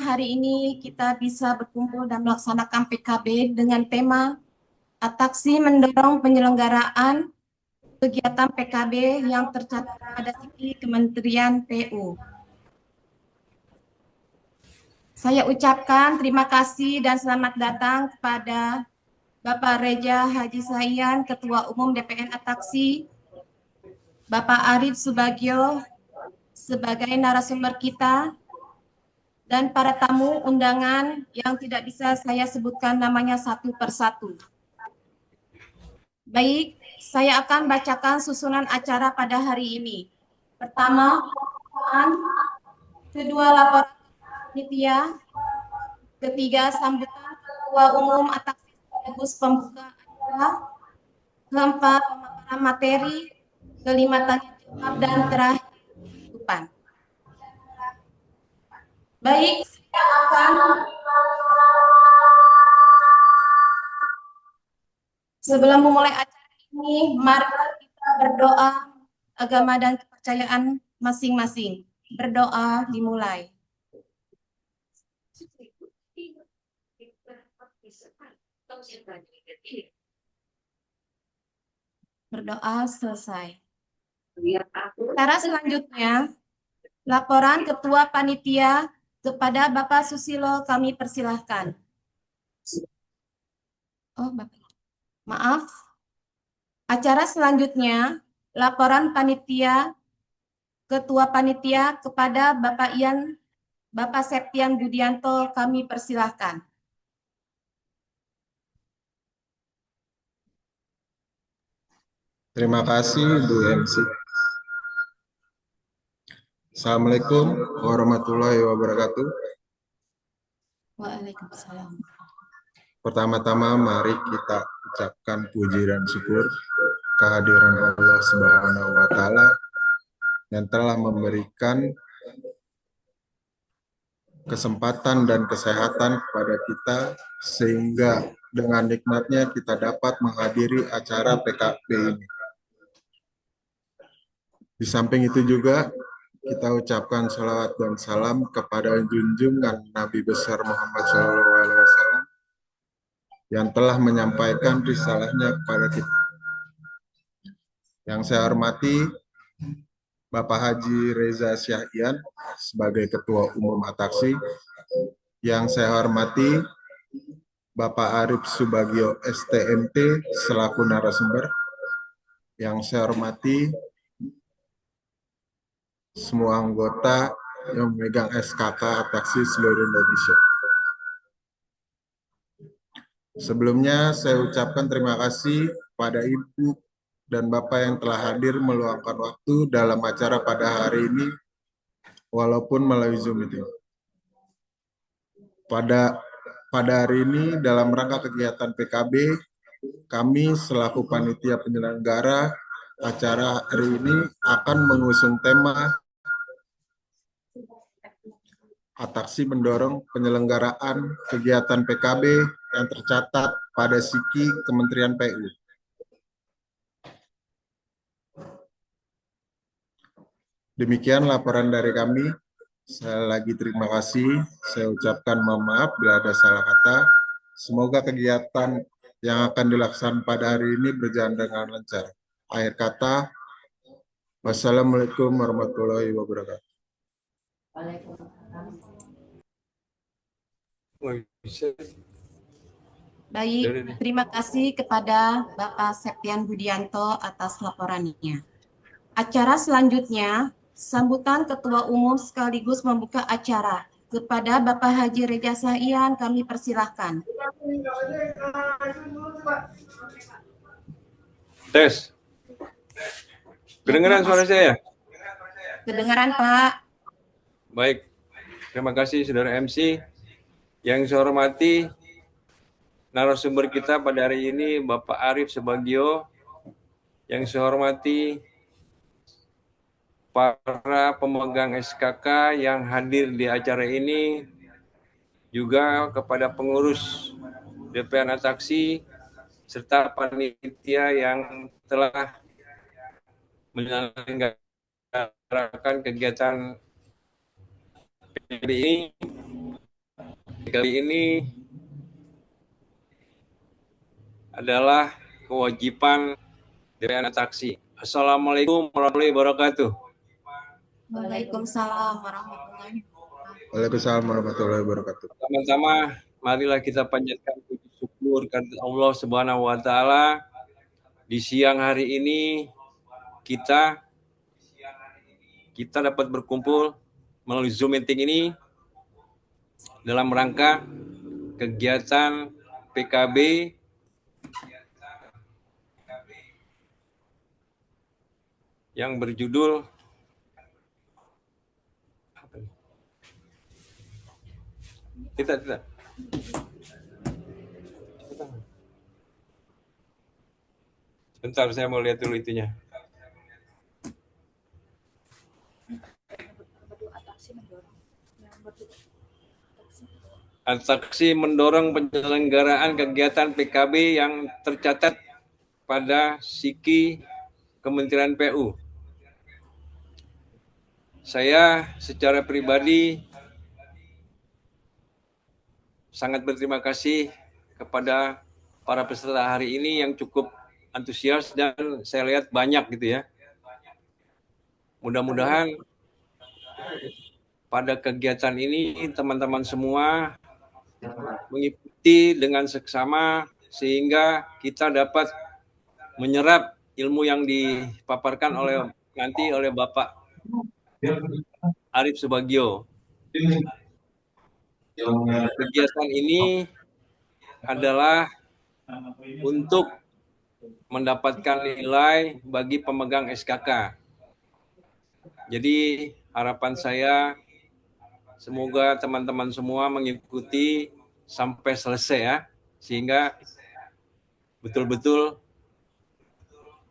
hari ini kita bisa berkumpul dan melaksanakan PKB dengan tema Atraksi Mendorong Penyelenggaraan Kegiatan PKB yang tercatat pada siki Kementerian PU. Saya ucapkan terima kasih dan selamat datang kepada Bapak Reja Haji Saian, Ketua Umum DPN Atraksi, Bapak Arif Subagio sebagai narasumber kita, dan para tamu undangan yang tidak bisa saya sebutkan namanya satu persatu. Baik, saya akan bacakan susunan acara pada hari ini. Pertama, kedua laporan panitia, ketiga sambutan Ketua Umum Atraksi sekaligus pembuka acara, keempat pemaparan materi, kelima tanya jawab, dan terakhir penutupan. Baik, saya akan sebelum memulai acara ini, mari kita berdoa agama dan kepercayaan masing-masing. Berdoa dimulai. Berdoa selesai. Cara selanjutnya, laporan Ketua Panitia kepada Bapak Susilo kami persilahkan. Oh, Bapak. Maaf. Acara selanjutnya, laporan panitia Ketua Panitia kepada Bapak Septian Budianto kami persilahkan. Terima kasih Bu MC. Assalamualaikum warahmatullahi wabarakatuh. Waalaikumsalam. Pertama-tama mari kita ucapkan puji dan syukur kehadiran Allah Subhanahu wa taala yang telah memberikan kesempatan dan kesehatan kepada kita sehingga dengan nikmatnya kita dapat menghadiri acara PKB ini. Di samping itu juga kita ucapkan salawat dan salam kepada junjungan Nabi besar Muhammad SAW yang telah menyampaikan risalahnya kepada kita. Yang saya hormati Bapak Haji Reza Syahian sebagai Ketua Umum Atraksi. Yang saya hormati Bapak Arif Subagio STMT selaku narasumber. Yang saya hormati semua anggota yang memegang SKK Atraksi seluruh Indonesia. Sebelumnya saya ucapkan terima kasih pada Ibu dan Bapak yang telah hadir meluangkan waktu dalam acara pada hari ini walaupun melalui Zoom meeting. Pada hari ini dalam rangka kegiatan PKB, kami selaku panitia penyelenggara acara hari ini akan mengusung tema Atraksi Mendorong Penyelenggaraan Kegiatan PKB yang tercatat pada siki Kementerian PU. Demikian laporan dari kami. Saya lagi terima kasih. Saya ucapkan mohon maaf bila ada salah kata. Semoga kegiatan yang akan dilaksanakan pada hari ini berjalan dengan lancar. Akhir kata, wassalamualaikum warahmatullahi wabarakatuh. Baik, terima kasih kepada Bapak Septian Budianto atas laporannya. Acara selanjutnya, sambutan Ketua Umum sekaligus membuka acara. Kepada Bapak Haji Reza Saian kami persilahkan. Tes. Kedengaran suara saya? Kedengaran, Pak. Baik. Terima kasih Saudara MC. Yang saya hormati narasumber kita pada hari ini Bapak Arif Subagio. Yang saya hormati para pemegang SKK yang hadir di acara ini, juga kepada pengurus DPN Atraksi serta panitia yang telah menyelenggarakan kegiatan ini adalah kewajiban DPN Taksi. Assalamualaikum warahmatullahi wabarakatuh. Waalaikumsalam warahmatullahi wabarakatuh. Waalaikumsalam warahmatullahi wabarakatuh. Pertama-tama, marilah kita panjatkan puji syukur kepada Allah Subhanahu wa taala. Di siang hari ini kita dapat berkumpul melalui Zoom meeting ini dalam rangka kegiatan PKB yang berjudul tidak. Bentar, saya mau lihat dulu itunya. Atraksi mendorong penyelenggaraan kegiatan PKB yang tercatat pada SIKI Kementerian PU. Saya secara pribadi sangat berterima kasih kepada para peserta hari ini yang cukup antusias dan saya lihat banyak gitu ya. Mudah-mudahan pada kegiatan ini teman-teman semua mengikuti dengan seksama sehingga kita dapat menyerap ilmu yang dipaparkan oleh Bapak Arif Subagio. Kegiatan ini adalah untuk mendapatkan nilai bagi pemegang SKK. Jadi harapan saya semoga teman-teman semua mengikuti sampai selesai ya, sehingga betul-betul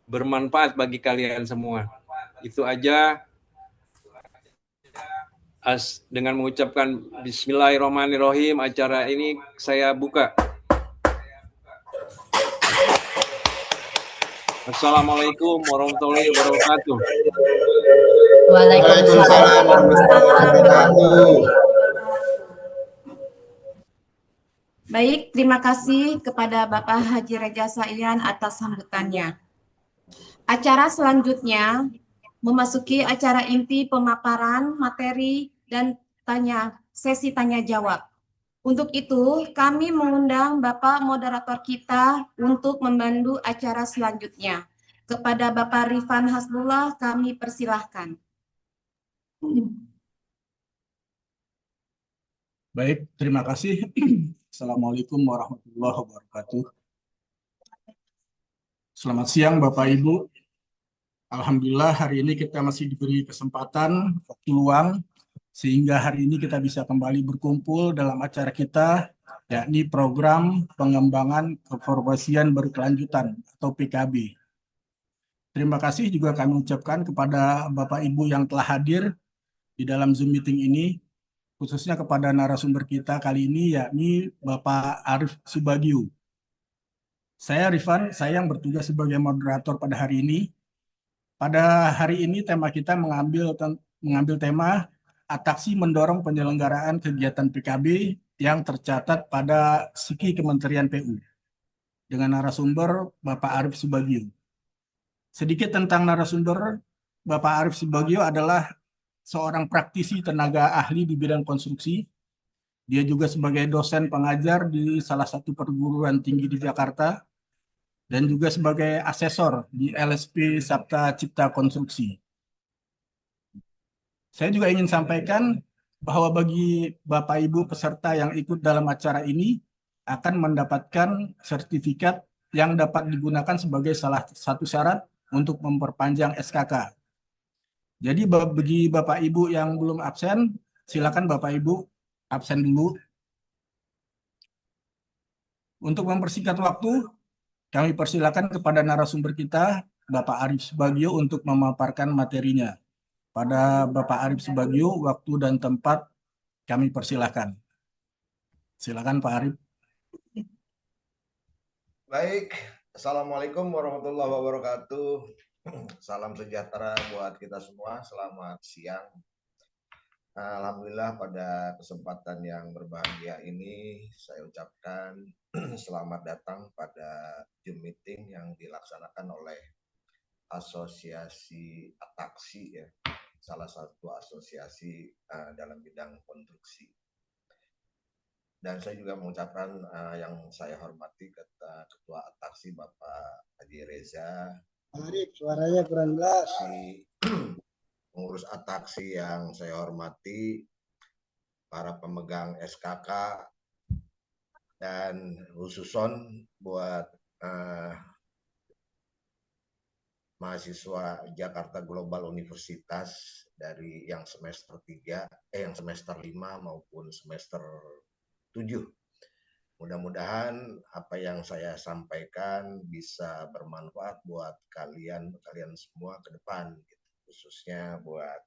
bermanfaat bagi kalian semua. Itu aja. Dengan mengucapkan Bismillahirrahmanirrahim, acara ini saya buka. Assalamualaikum warahmatullahi wabarakatuh. Waalaikumsalam warahmatullahi wabarakatuh. Baik, terima kasih kepada Bapak Haji Reja Saian atas sambutannya. Acara selanjutnya memasuki acara inti pemaparan materi dan sesi tanya jawab. Untuk itu, kami mengundang Bapak moderator kita untuk membantu acara selanjutnya. Kepada Bapak Rifan Hasbullah, kami persilahkan. Baik, terima kasih. Assalamualaikum warahmatullahi wabarakatuh. Selamat siang Bapak Ibu. Alhamdulillah hari ini kita masih diberi kesempatan, waktu luang, sehingga hari ini kita bisa kembali berkumpul dalam acara kita, yakni program pengembangan keprofesian berkelanjutan atau PKB. Terima kasih juga kami ucapkan kepada Bapak Ibu yang telah hadir di dalam Zoom meeting ini, khususnya kepada narasumber kita kali ini, yakni Bapak Arif Subagio. Saya Rifan, saya yang bertugas sebagai moderator pada hari ini. Pada hari ini tema kita mengambil tema atraksi mendorong penyelenggaraan kegiatan PKB yang tercatat pada SIKI Kementerian PU dengan narasumber Bapak Arif Subagio. Sedikit tentang narasumber, Bapak Arif Subagio adalah seorang praktisi tenaga ahli di bidang konstruksi. Dia juga sebagai dosen pengajar di salah satu perguruan tinggi di Jakarta dan juga sebagai asesor di LSP Sabta Cipta Konstruksi. Saya juga ingin sampaikan bahwa bagi Bapak Ibu peserta yang ikut dalam acara ini akan mendapatkan sertifikat yang dapat digunakan sebagai salah satu syarat untuk memperpanjang SKK. Jadi bagi Bapak Ibu yang belum absen, silakan Bapak Ibu absen dulu. Untuk mempersingkat waktu, kami persilakan kepada narasumber kita, Bapak Arif Subagio, untuk memaparkan materinya. Pada Bapak Arif Subagio, waktu dan tempat kami persilakan. Silakan Pak Arif. Baik, Assalamualaikum warahmatullahi wabarakatuh. Salam sejahtera buat kita semua, selamat siang. Alhamdulillah pada kesempatan yang berbahagia ini saya ucapkan selamat datang pada Zoom meeting yang dilaksanakan oleh Asosiasi Ataksi ya, salah satu asosiasi dalam bidang konstruksi. Dan saya juga mengucapkan yang saya hormati Ketua Ataksi Bapak Haji Reza. Arif, suaranya kurang jelas. Pengurus Ataksi yang saya hormati, para pemegang SKK, dan khususon buat mahasiswa Jakarta Global Universitas dari yang semester 3, yang semester 5 maupun semester 7. Mudah-mudahan apa yang saya sampaikan bisa bermanfaat buat kalian semua ke depan, gitu. Khususnya buat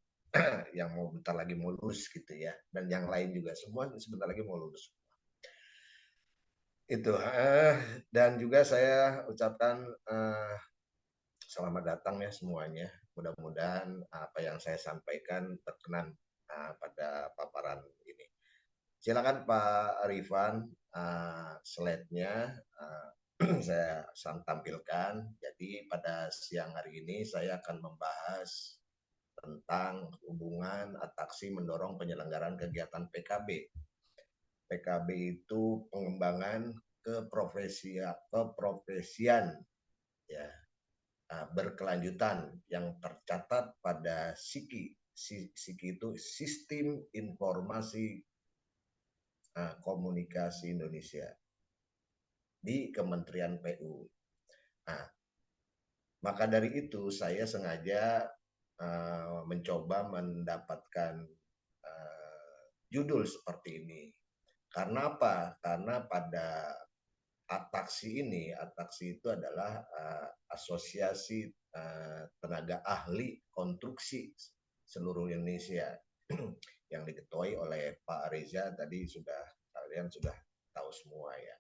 yang mau bentar lagi mau lulus gitu ya, dan yang lain juga semua sebentar lagi mau lulus. Itu dan juga saya ucapkan selamat datang ya semuanya. Mudah-mudahan apa yang saya sampaikan berkenan pada paparan ini. Silakan Pak Rifan, slide-nya saya tampilkan. Jadi pada siang hari ini saya akan membahas tentang hubungan Ataksi mendorong penyelenggaraan kegiatan PKB. PKB itu pengembangan keprofesian ya, berkelanjutan yang tercatat pada SIKI. SIKI itu Sistem Informasi Komunikasi Indonesia di Kementerian PU. Nah, maka dari itu saya sengaja mencoba mendapatkan judul seperti ini. Karena apa? Karena pada Ataksi ini, Ataksi itu adalah asosiasi tenaga ahli konstruksi seluruh Indonesia yang diketuai oleh Pak Reza, tadi kalian sudah tahu semua ya.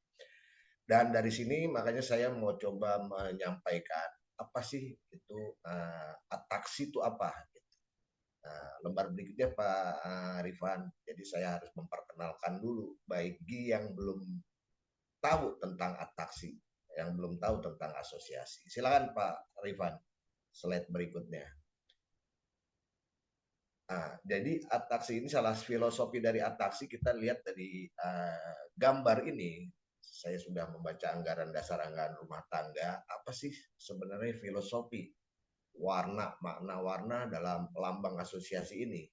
Dan dari sini makanya saya mau coba menyampaikan apa sih itu Ataksi itu apa. Lembar berikutnya Pak Rifan. Jadi saya harus memperkenalkan dulu bagi yang belum tahu tentang Ataksi, yang belum tahu tentang asosiasi. Silakan Pak Rifan, slide berikutnya. Jadi Ataksi ini salah filosofi dari Ataksi, kita lihat dari gambar ini. Saya sudah membaca anggaran dasar anggaran rumah tangga. Apa sih sebenarnya filosofi makna warna dalam lambang asosiasi ini?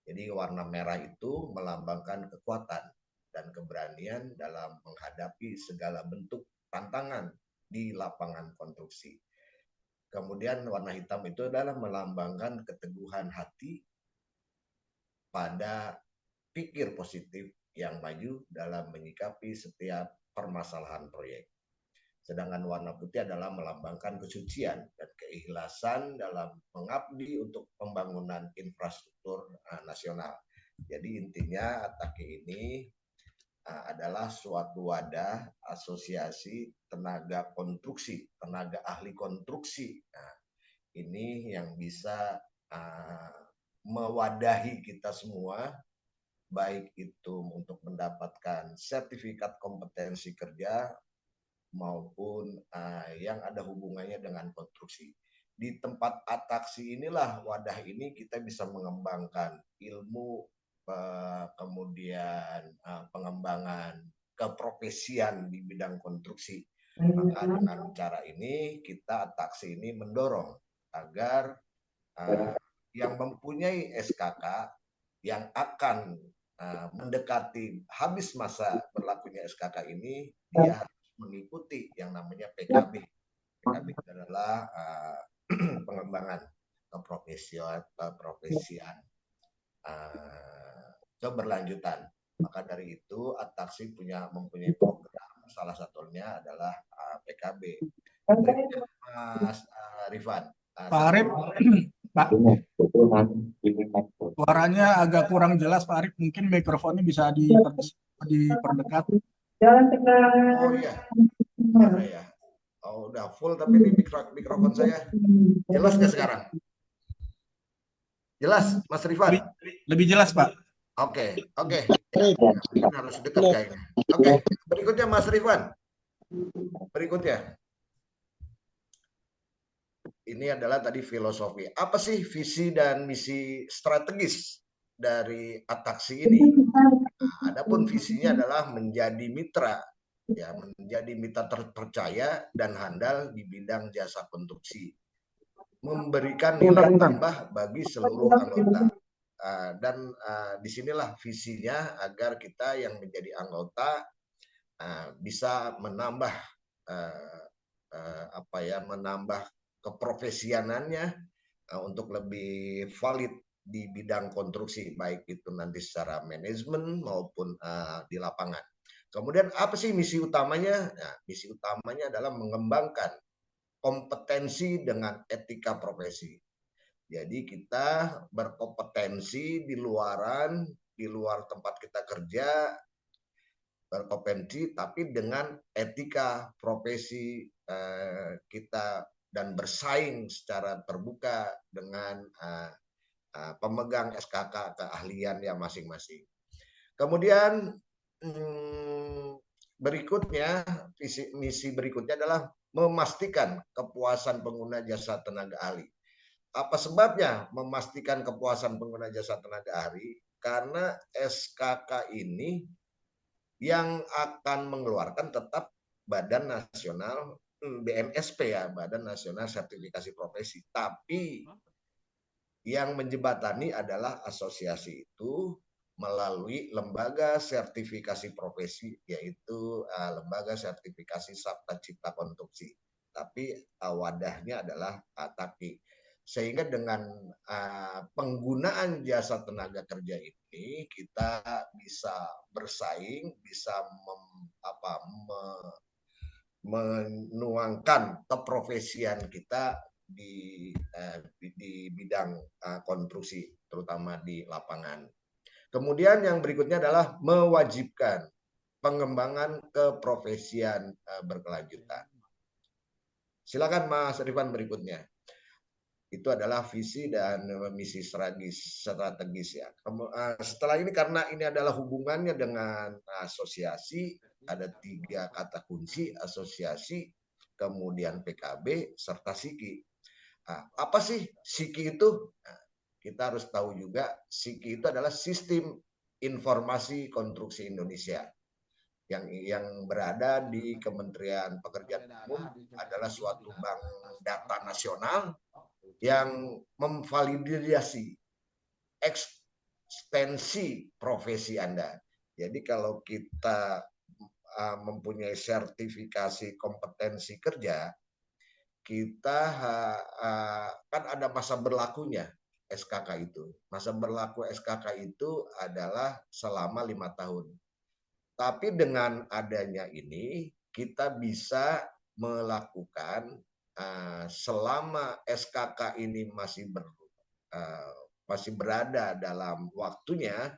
Jadi warna merah itu melambangkan kekuatan dan keberanian dalam menghadapi segala bentuk tantangan di lapangan konstruksi. Kemudian warna hitam itu adalah melambangkan keteguhan hati pada pikir positif yang maju dalam menyikapi setiap permasalahan proyek. Sedangkan warna putih adalah melambangkan kesucian dan keikhlasan dalam mengabdi untuk pembangunan infrastruktur nasional. Jadi intinya Ataki ini adalah suatu wadah asosiasi tenaga konstruksi, tenaga ahli konstruksi. Nah, ini yang bisa mewadahi kita semua, baik itu untuk mendapatkan sertifikat kompetensi kerja maupun yang ada hubungannya dengan konstruksi. Di tempat Ataksi inilah, wadah ini kita bisa mengembangkan ilmu, kemudian pengembangan keprofesian di bidang konstruksi. Maka dengan cara ini kita Ataksi ini mendorong agar yang mempunyai SKK yang akan mendekati habis masa berlakunya SKK ini, dia harus mengikuti yang namanya PKB. PKB adalah pengembangan keprofesian keberlanjutan. Maka dari itu Ataksi mempunyai program, salah satunya adalah PKB. Mas Rifan. Pak Arif, Pak, suaranya agak kurang jelas Pak Arif, mungkin mikrofonnya bisa diperdekat. Oh iya, ada ya. Oh, udah full tapi di mikrofon saya jelas nggak sekarang? Jelas, Mas Rifan? Lebih jelas, Pak. Oke. Arif, Ini harus dekat kayaknya. Oke, berikutnya Mas Rifan. Berikutnya. Ini adalah tadi filosofi. Apa sih visi dan misi strategis dari Ataksi ini? Nah, adapun visinya adalah menjadi mitra, ya, menjadi mitra terpercaya dan handal di bidang jasa konstruksi, memberikan nilai tambah bagi seluruh anggota. Dan disinilah visinya agar kita yang menjadi anggota bisa menambah menambah keprofesianannya untuk lebih valid di bidang konstruksi, baik itu nanti secara manajemen maupun di lapangan. Kemudian apa sih misi utamanya? Nah, misi utamanya adalah mengembangkan kompetensi dengan etika profesi. Jadi kita berkompetensi di luar tempat kita kerja, berkompetensi tapi dengan etika profesi kita dan bersaing secara terbuka dengan pemegang SKK keahlian yang masing-masing. Kemudian berikutnya, misi berikutnya adalah memastikan kepuasan pengguna jasa tenaga ahli. Apa sebabnya memastikan kepuasan pengguna jasa tenaga ahli? Karena SKK ini yang akan mengeluarkan tetap Badan Nasional BNSP, ya, Badan Nasional Sertifikasi Profesi. Tapi yang menjembatani adalah asosiasi itu melalui lembaga sertifikasi profesi, yaitu lembaga sertifikasi Sabta Cipta Konstruksi. Tapi wadahnya adalah ATAKI. Sehingga dengan penggunaan jasa tenaga kerja ini kita bisa bersaing, bisa menuangkan keprofesian kita di bidang konstruksi, terutama di lapangan. Kemudian yang berikutnya adalah mewajibkan pengembangan keprofesian berkelanjutan. Silakan Mas Rifan berikutnya. Itu adalah visi dan misi strategis ya. Setelah ini, karena ini adalah hubungannya dengan asosiasi, ada 3 kata kunci: asosiasi, kemudian PKB, serta SIKI. Apa sih SIKI itu? Kita harus tahu juga, SIKI itu adalah Sistem Informasi Konstruksi Indonesia yang berada di Kementerian Pekerjaan Umum, adalah suatu bank data nasional yang memvalidasi ekstensi profesi Anda. Jadi kalau kita mempunyai sertifikasi kompetensi kerja, kita kan ada masa berlakunya SKK itu. Masa berlaku SKK itu adalah selama 5 tahun. Tapi dengan adanya ini, kita bisa melakukan selama SKK ini masih berada dalam waktunya,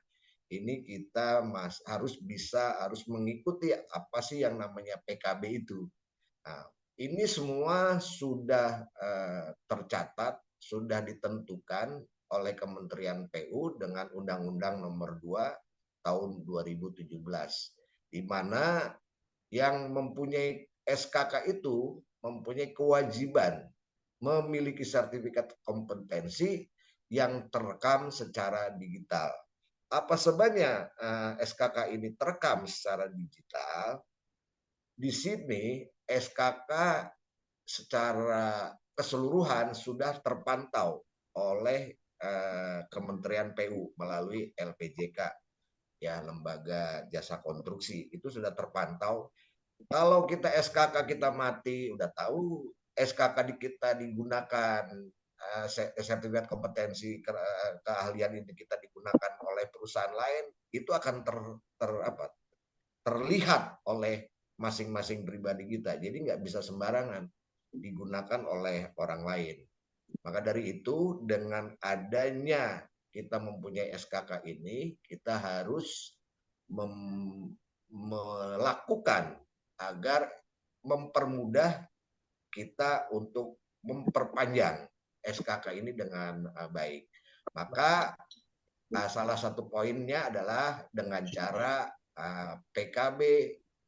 ini kita harus mengikuti apa sih yang namanya PKB itu. Nah, ini semua sudah tercatat, sudah ditentukan oleh Kementerian PU dengan Undang-Undang Nomor 2 Tahun 2017, di mana yang mempunyai SKK itu mempunyai kewajiban memiliki sertifikat kompetensi yang terekam secara digital. Apa sebabnya SKK ini terekam secara digital? Di sini SKK secara keseluruhan sudah terpantau oleh Kementerian PU melalui LPJK, ya, Lembaga Jasa Konstruksi. Itu sudah terpantau. Kalau kita SKK kita mati, udah tahu SKK kita digunakan, sertifikat kompetensi keahlian ini kita digunakan oleh perusahaan lain, itu akan terlihat oleh masing-masing pribadi kita. Jadi nggak bisa sembarangan digunakan oleh orang lain. Maka dari itu, dengan adanya kita mempunyai SKK ini, kita harus melakukan agar mempermudah kita untuk memperpanjang SKK ini dengan baik. Maka salah satu poinnya adalah dengan cara PKB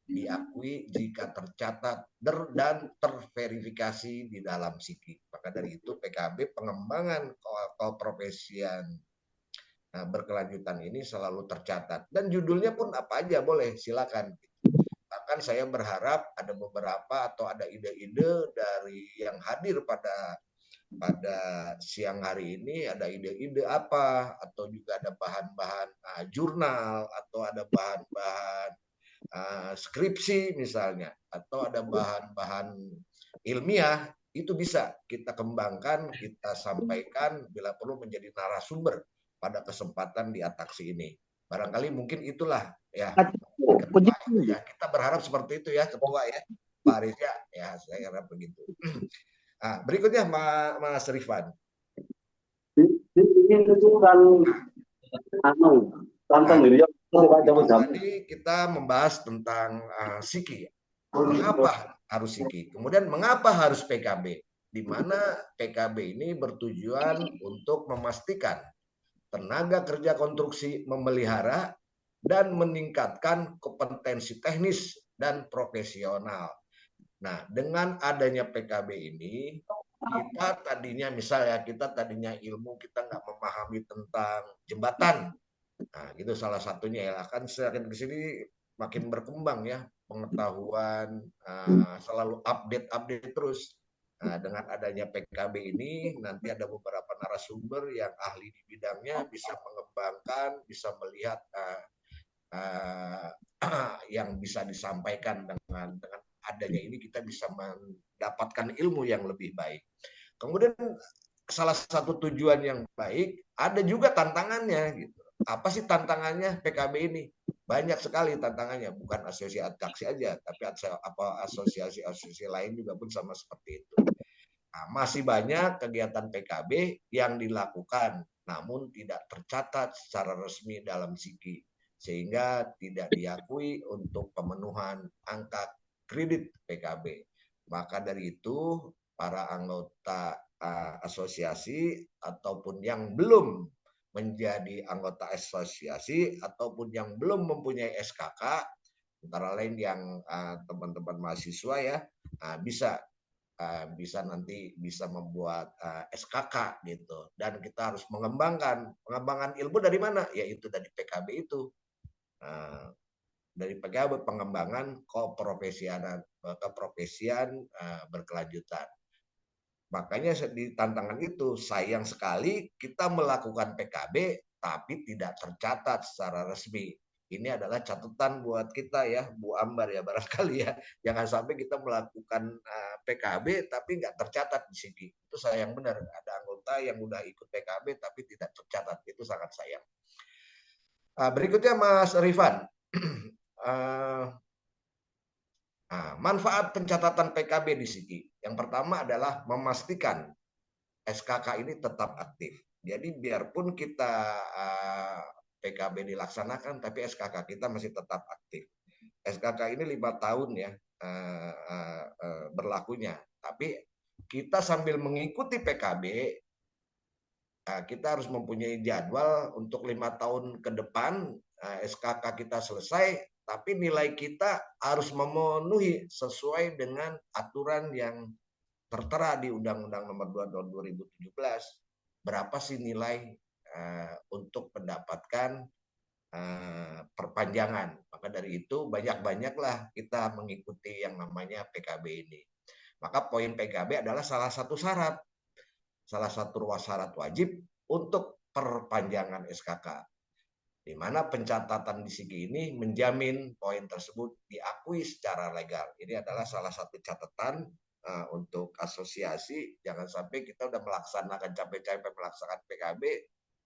diakui jika tercatat dan terverifikasi di dalam SIKI. Maka dari itu PKB pengembangan keprofesian berkelanjutan ini selalu tercatat. Dan judulnya pun apa aja boleh, silakan. Bahkan saya berharap ada beberapa atau ada ide-ide dari yang hadir pada siang hari ini, ada ide-ide apa, atau juga ada bahan-bahan jurnal, atau ada bahan-bahan skripsi misalnya, atau ada bahan-bahan ilmiah, itu bisa kita kembangkan, kita sampaikan bila perlu menjadi narasumber pada kesempatan di Ataksi ini. Barangkali mungkin itulah ya, ketua, ya kita berharap seperti itu ya ketua ya, Pak Reza ya, saya harap begitu. Berikutnya Mas Rifan. Tadi kita membahas tentang SIKI. Mengapa harus SIKI? Kemudian mengapa harus PKB? Di mana PKB ini bertujuan untuk memastikan tenaga kerja konstruksi memelihara dan meningkatkan kompetensi teknis dan profesional. Nah, dengan adanya PKB ini, kita tadinya misalnya ilmu kita nggak memahami tentang jembatan. Nah, itu salah satunya ya. Kan semakin ke sini makin berkembang ya pengetahuan, selalu update terus. Nah, dengan adanya PKB ini nanti ada beberapa narasumber yang ahli di bidangnya bisa mengembangkan, bisa melihat yang bisa disampaikan dengan adanya ini kita bisa mendapatkan ilmu yang lebih baik. Kemudian salah satu tujuan yang baik, ada juga tantangannya gitu. Apa sih tantangannya PKB ini? Banyak sekali tantangannya, bukan asosiasi Ataksi aja, tapi asosiasi lain juga pun sama seperti itu. Nah, masih banyak kegiatan PKB yang dilakukan, namun tidak tercatat secara resmi dalam SIKI, sehingga tidak diakui untuk pemenuhan angka kredit PKB. Maka dari itu, para anggota asosiasi ataupun yang belum menjadi anggota asosiasi ataupun yang belum mempunyai SKK, antara lain yang teman-teman mahasiswa ya, bisa nanti bisa membuat SKK gitu. Dan kita harus pengembangan ilmu dari mana? Yaitu dari PKB itu. Dari PKB pengembangan keprofesian berkelanjutan. Makanya di tantangan itu sayang sekali kita melakukan PKB tapi tidak tercatat secara resmi. Ini adalah catatan buat kita ya, Bu Ambar ya barangkali ya. Jangan sampai kita melakukan PKB tapi nggak tercatat di sini. Itu sayang benar. Ada anggota yang udah ikut PKB tapi tidak tercatat. Itu sangat sayang. Berikutnya Mas Rifan. Manfaat pencatatan PKB di SIKI. Yang pertama adalah memastikan SKK ini tetap aktif. Jadi biarpun kita PKB dilaksanakan, tapi SKK kita masih tetap aktif. SKK ini 5 tahun ya berlakunya. Tapi kita sambil mengikuti PKB, kita harus mempunyai jadwal untuk 5 tahun ke depan SKK kita selesai. Tapi nilai kita harus memenuhi sesuai dengan aturan yang tertera di Undang-Undang Nomor 2 Tahun 2017. Berapa sih nilai untuk mendapatkan perpanjangan? Maka dari itu banyak-banyaklah kita mengikuti yang namanya PKB ini. Maka poin PKB adalah salah satu syarat, salah satu syarat wajib untuk perpanjangan SKK. Di mana pencatatan di SIKI ini menjamin poin tersebut diakui secara legal. Ini adalah salah satu catatan untuk asosiasi. Jangan sampai kita udah melaksanakan capek-capek melaksanakan PKB,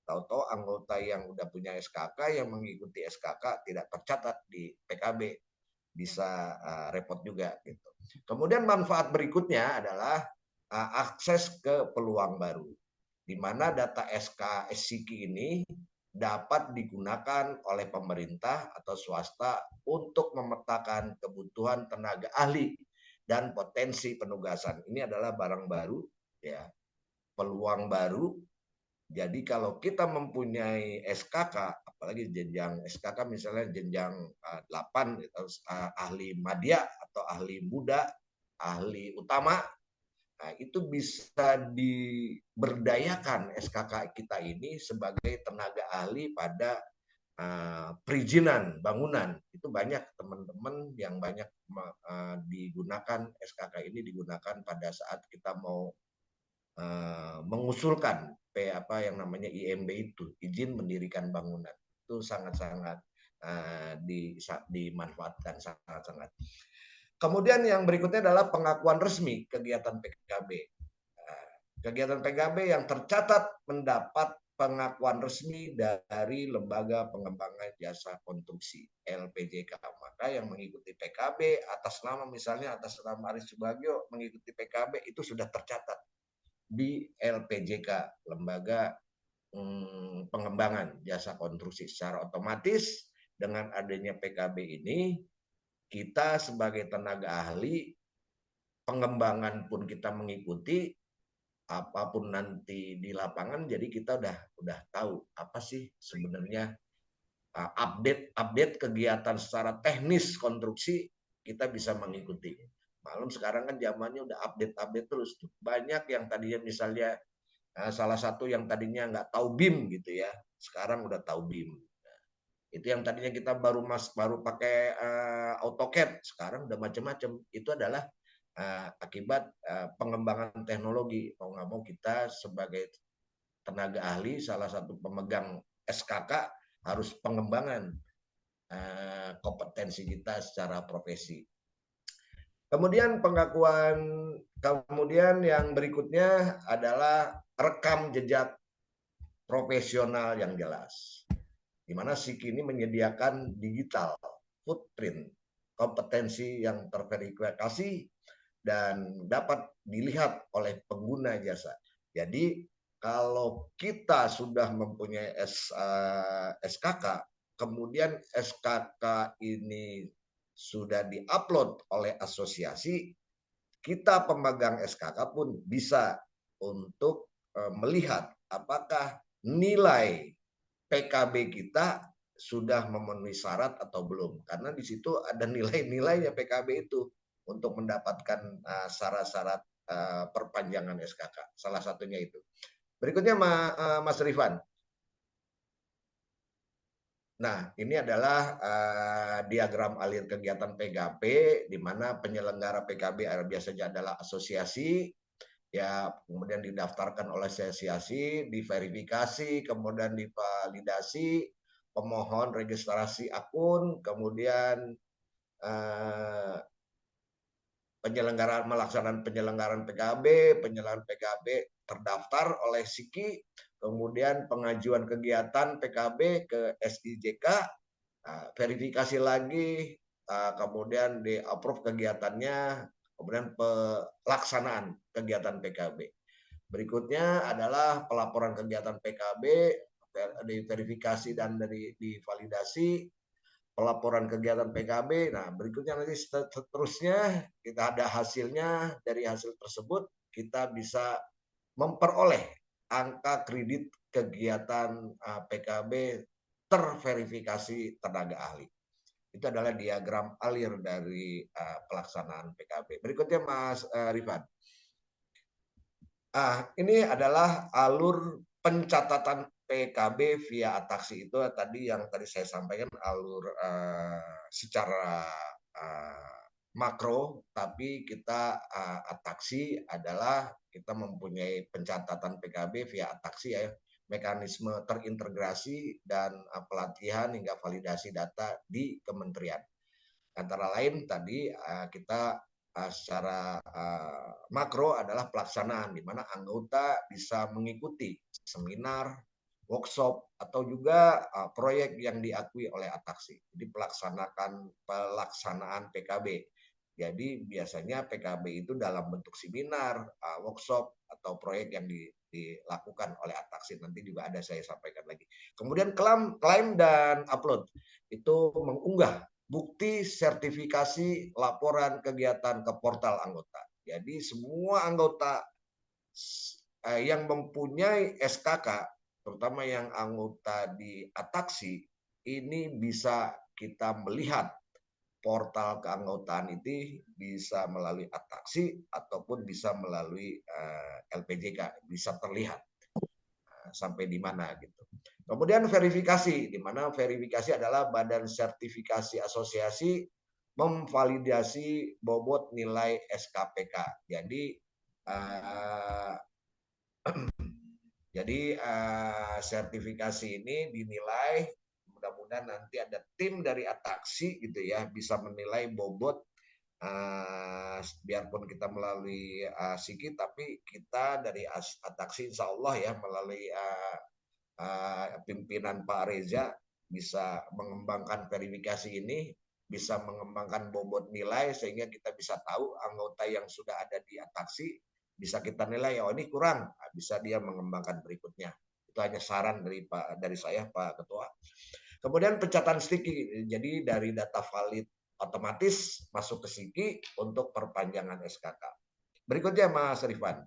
tahu-tahu anggota yang udah punya SKK yang mengikuti SKK tidak tercatat di PKB, bisa repot juga gitu. Kemudian manfaat berikutnya adalah akses ke peluang baru, di mana data SIKI ini dapat digunakan oleh pemerintah atau swasta untuk memetakan kebutuhan tenaga ahli dan potensi penugasan. Ini adalah barang baru, ya, peluang baru Jadi kalau kita mempunyai SKK, apalagi jenjang SKK misalnya jenjang 8, ahli madya atau ahli muda, ahli utama, nah, itu bisa diberdayakan SKK kita ini sebagai tenaga ahli pada perizinan bangunan. Itu banyak teman-teman yang banyak digunakan SKK ini digunakan pada saat kita mau mengusulkan apa yang namanya IMB itu, izin mendirikan bangunan. Itu sangat-sangat dimanfaatkan sangat-sangat. Kemudian yang berikutnya adalah pengakuan resmi kegiatan PKB. Kegiatan PKB yang tercatat mendapat pengakuan resmi dari Lembaga Pengembangan Jasa Konstruksi LPJK. Maka yang mengikuti PKB atas nama misalnya atas nama Arif Subagio mengikuti PKB itu sudah tercatat di LPJK, Lembaga Pengembangan Jasa Konstruksi. Secara otomatis dengan adanya PKB ini kita sebagai tenaga ahli pengembangan pun kita mengikuti, apapun nanti di lapangan, jadi kita udah tahu apa sih sebenarnya update kegiatan secara teknis konstruksi kita bisa mengikuti. Maklum sekarang kan zamannya udah update terus. Banyak yang tadinya misalnya salah satu yang tadinya nggak tahu BIM gitu ya, sekarang udah tahu BIM. Itu yang tadinya kita baru pakai AutoCAD, sekarang udah macam-macam. Itu adalah akibat pengembangan teknologi. Mau nggak mau kita sebagai tenaga ahli, salah satu pemegang SKK harus pengembangan kompetensi kita secara profesi. Kemudian kemudian yang berikutnya adalah rekam jejak profesional yang jelas. Di mana SIK ini menyediakan digital footprint kompetensi yang terverifikasi dan dapat dilihat oleh pengguna jasa. Jadi kalau kita sudah mempunyai SKK, kemudian SKK ini sudah diupload oleh asosiasi, kita pemegang SKK pun bisa untuk melihat apakah nilai PKB kita sudah memenuhi syarat atau belum. Karena di situ ada nilai-nilainya PKB itu untuk mendapatkan syarat-syarat perpanjangan SKK. Salah satunya itu. Berikutnya Mas Rifan. Nah, ini adalah diagram alir kegiatan PKB, di mana penyelenggara PKB biasanya adalah asosiasi, ya kemudian didaftarkan oleh asosiasi, diverifikasi, kemudian divalidasi, pemohon registrasi akun, kemudian melaksanakan penyelenggaraan PKB terdaftar oleh SIKI, kemudian pengajuan kegiatan PKB ke SIJK, verifikasi lagi, kemudian di-approve kegiatannya, kemudian pelaksanaan kegiatan PKB. Berikutnya adalah pelaporan kegiatan PKB, diverifikasi dan divalidasi, pelaporan kegiatan PKB. Nah, berikutnya nanti seterusnya kita ada hasilnya. Dari hasil tersebut kita bisa memperoleh angka kredit kegiatan PKB terverifikasi tenaga ahli. Itu adalah diagram alir dari pelaksanaan PKB. Berikutnya Mas Rifan. Ini adalah alur pencatatan PKB via Ataksi. Itu tadi yang saya sampaikan alur secara makro, tapi kita Ataksi adalah kita mempunyai pencatatan PKB via Ataksi ya, mekanisme terintegrasi dan pelatihan hingga validasi data di kementerian. Antara lain tadi kita secara makro adalah pelaksanaan, di mana anggota bisa mengikuti seminar, workshop, atau juga proyek yang diakui oleh Ataksi. Jadi pelaksanaan PKB. Jadi biasanya PKB itu dalam bentuk seminar, workshop, atau proyek yang dilakukan oleh Ataksi. Nanti juga ada saya sampaikan lagi. Kemudian klaim dan upload. Itu mengunggah bukti sertifikasi laporan kegiatan ke portal anggota. Jadi semua anggota yang mempunyai SKK terutama yang anggota di Ataksi, ini bisa kita melihat portal keanggotaan itu bisa melalui Ataksi ataupun bisa melalui LPJK, bisa terlihat sampai di mana gitu. Kemudian verifikasi, di mana verifikasi adalah badan sertifikasi asosiasi memvalidasi bobot nilai SKPK. Jadi sertifikasi ini dinilai, mudah-mudahan nanti ada tim dari Ataksi gitu ya, bisa menilai bobot biarpun kita melalui SIKI, tapi kita dari Ataksi insya Allah ya melalui pimpinan Pak Reza bisa mengembangkan verifikasi ini, bisa mengembangkan bobot nilai sehingga kita bisa tahu anggota yang sudah ada di Ataksi bisa kita nilai, oh ini kurang, bisa dia mengembangkan berikutnya. Itu hanya saran dari saya Pak Ketua. Kemudian pencatatan SIKI, jadi dari data valid otomatis masuk ke SIKI untuk perpanjangan SKK. Berikutnya Mas Rifan.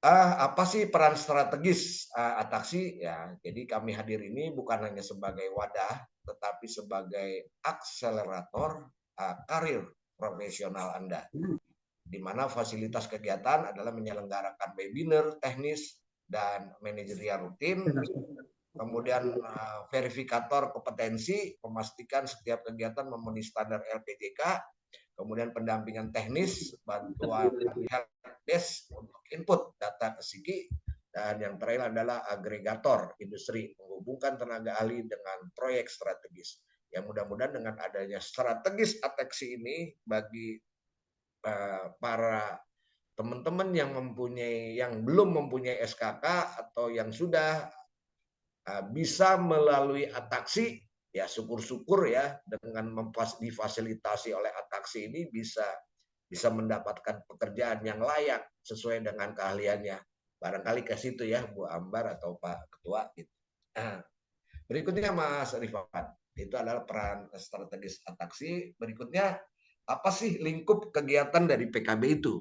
Apa sih peran strategis Ataksi? Ya, jadi kami hadir ini bukan hanya sebagai wadah, tetapi sebagai akselerator karir profesional Anda, di mana fasilitas kegiatan adalah menyelenggarakan webinar teknis dan manajerial rutin, kemudian verifikator kompetensi, memastikan setiap kegiatan memenuhi standar LPJK, kemudian pendampingan teknis, bantuan helpdesk untuk input data ke SIKI, dan yang terakhir adalah agregator industri, menghubungkan tenaga ahli dengan proyek strategis. Yang mudah-mudahan dengan adanya strategis Ataksi ini bagi para teman-teman yang belum mempunyai SKK atau yang sudah bisa melalui Ataksi, ya syukur-syukur ya dengan difasilitasi oleh Ataksi ini bisa mendapatkan pekerjaan yang layak sesuai dengan keahliannya. Barangkali ke situ ya Bu Ambar atau Pak Ketua gitu. Berikutnya Mas Rifan, itu adalah peran strategis Ataksi. Berikutnya, apa sih lingkup kegiatan dari PKB itu?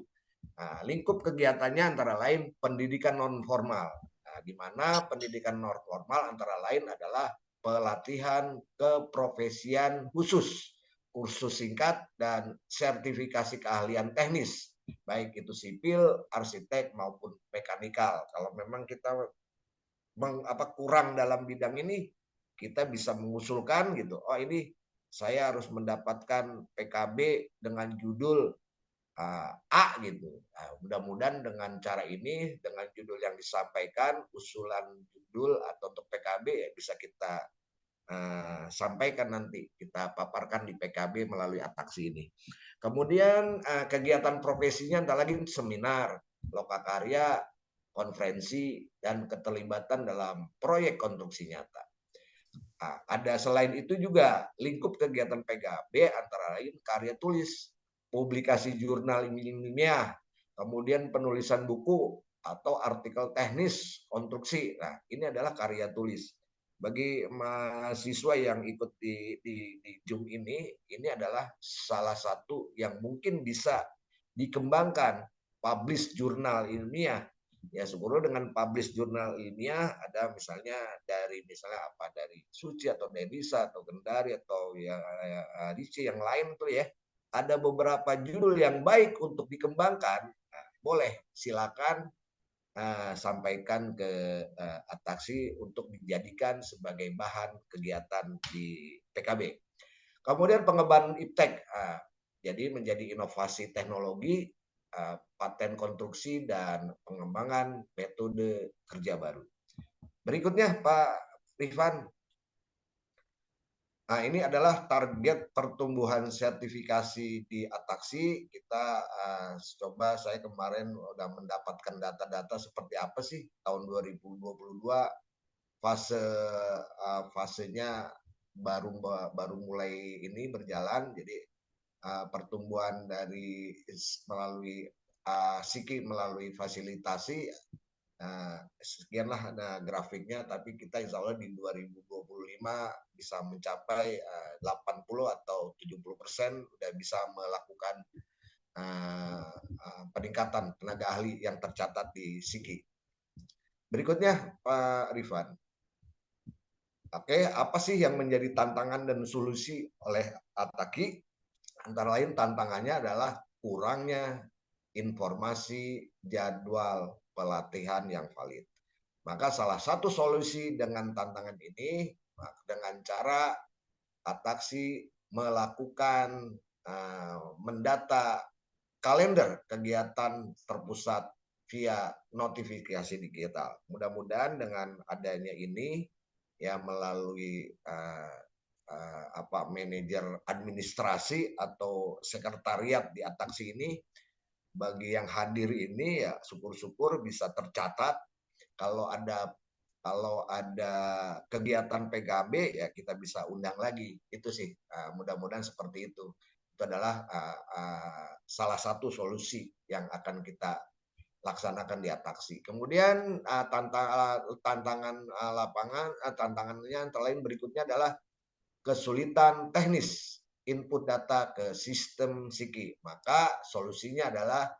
Lingkup kegiatannya antara lain pendidikan non formal, di mana pendidikan non formal antara lain adalah pelatihan keprofesian khusus, kursus singkat dan sertifikasi keahlian teknis, baik itu sipil, arsitek maupun mekanikal. Kalau memang kita kurang dalam bidang ini, kita bisa mengusulkan gitu. Oh ini saya harus mendapatkan PKB dengan judul A gitu. Mudah-mudahan dengan cara ini, dengan judul yang disampaikan, usulan judul atau untuk PKB ya bisa kita sampaikan nanti, kita paparkan di PKB melalui Ataksi ini. Kemudian kegiatan profesinya antara lagi seminar, lokakarya, konferensi, dan keterlibatan dalam proyek konstruksi nyata. Ada selain itu juga lingkup kegiatan PKB antara lain karya tulis, publikasi jurnal ilmiah, kemudian penulisan buku atau artikel teknis konstruksi. Nah, ini adalah karya tulis. Bagi mahasiswa yang ikut di Zoom ini adalah salah satu yang mungkin bisa dikembangkan, publish jurnal ilmiah. Ya, syukur dengan publish jurnal ilmiah ada misalnya dari Suci atau Denisa atau Gendari atau ya Ricci yang lain tuh ya. Ada beberapa judul yang baik untuk dikembangkan, boleh silakan sampaikan ke Ataksi untuk dijadikan sebagai bahan kegiatan di PKB. Kemudian pengembangan iptek, jadi menjadi inovasi teknologi, paten konstruksi, dan pengembangan metode kerja baru. Berikutnya Pak Rifan, ini adalah target pertumbuhan sertifikasi di Ataksi. Kita coba, saya kemarin sudah mendapatkan data-data seperti apa sih tahun 2022, fasenya baru mulai ini berjalan. Jadi pertumbuhan dari melalui SIKI melalui fasilitasi sekianlah grafiknya, tapi kita insya Allah di 2025 bisa mencapai 80 atau 70% sudah bisa melakukan peningkatan tenaga ahli yang tercatat di SIKI. Berikutnya Pak Rifan. Oke, apa sih yang menjadi tantangan dan solusi oleh Ataki? Antara lain tantangannya adalah kurangnya informasi jadwal pelatihan yang valid. Maka salah satu solusi dengan tantangan ini dengan cara Ataksi melakukan mendata kalender kegiatan terpusat via notifikasi digital. Mudah-mudahan dengan adanya ini ya melalui manajer administrasi atau sekretariat di Ataksi ini, bagi yang hadir ini ya syukur-syukur bisa tercatat. Kalau ada kegiatan PKB ya kita bisa undang lagi. Itu sih mudah-mudahan seperti itu. Itu adalah salah satu solusi yang akan kita laksanakan di Ataksi. Kemudian tantangan lapangan, tantangannya antara lain berikutnya adalah kesulitan teknis input data ke sistem SIKI. Maka solusinya adalah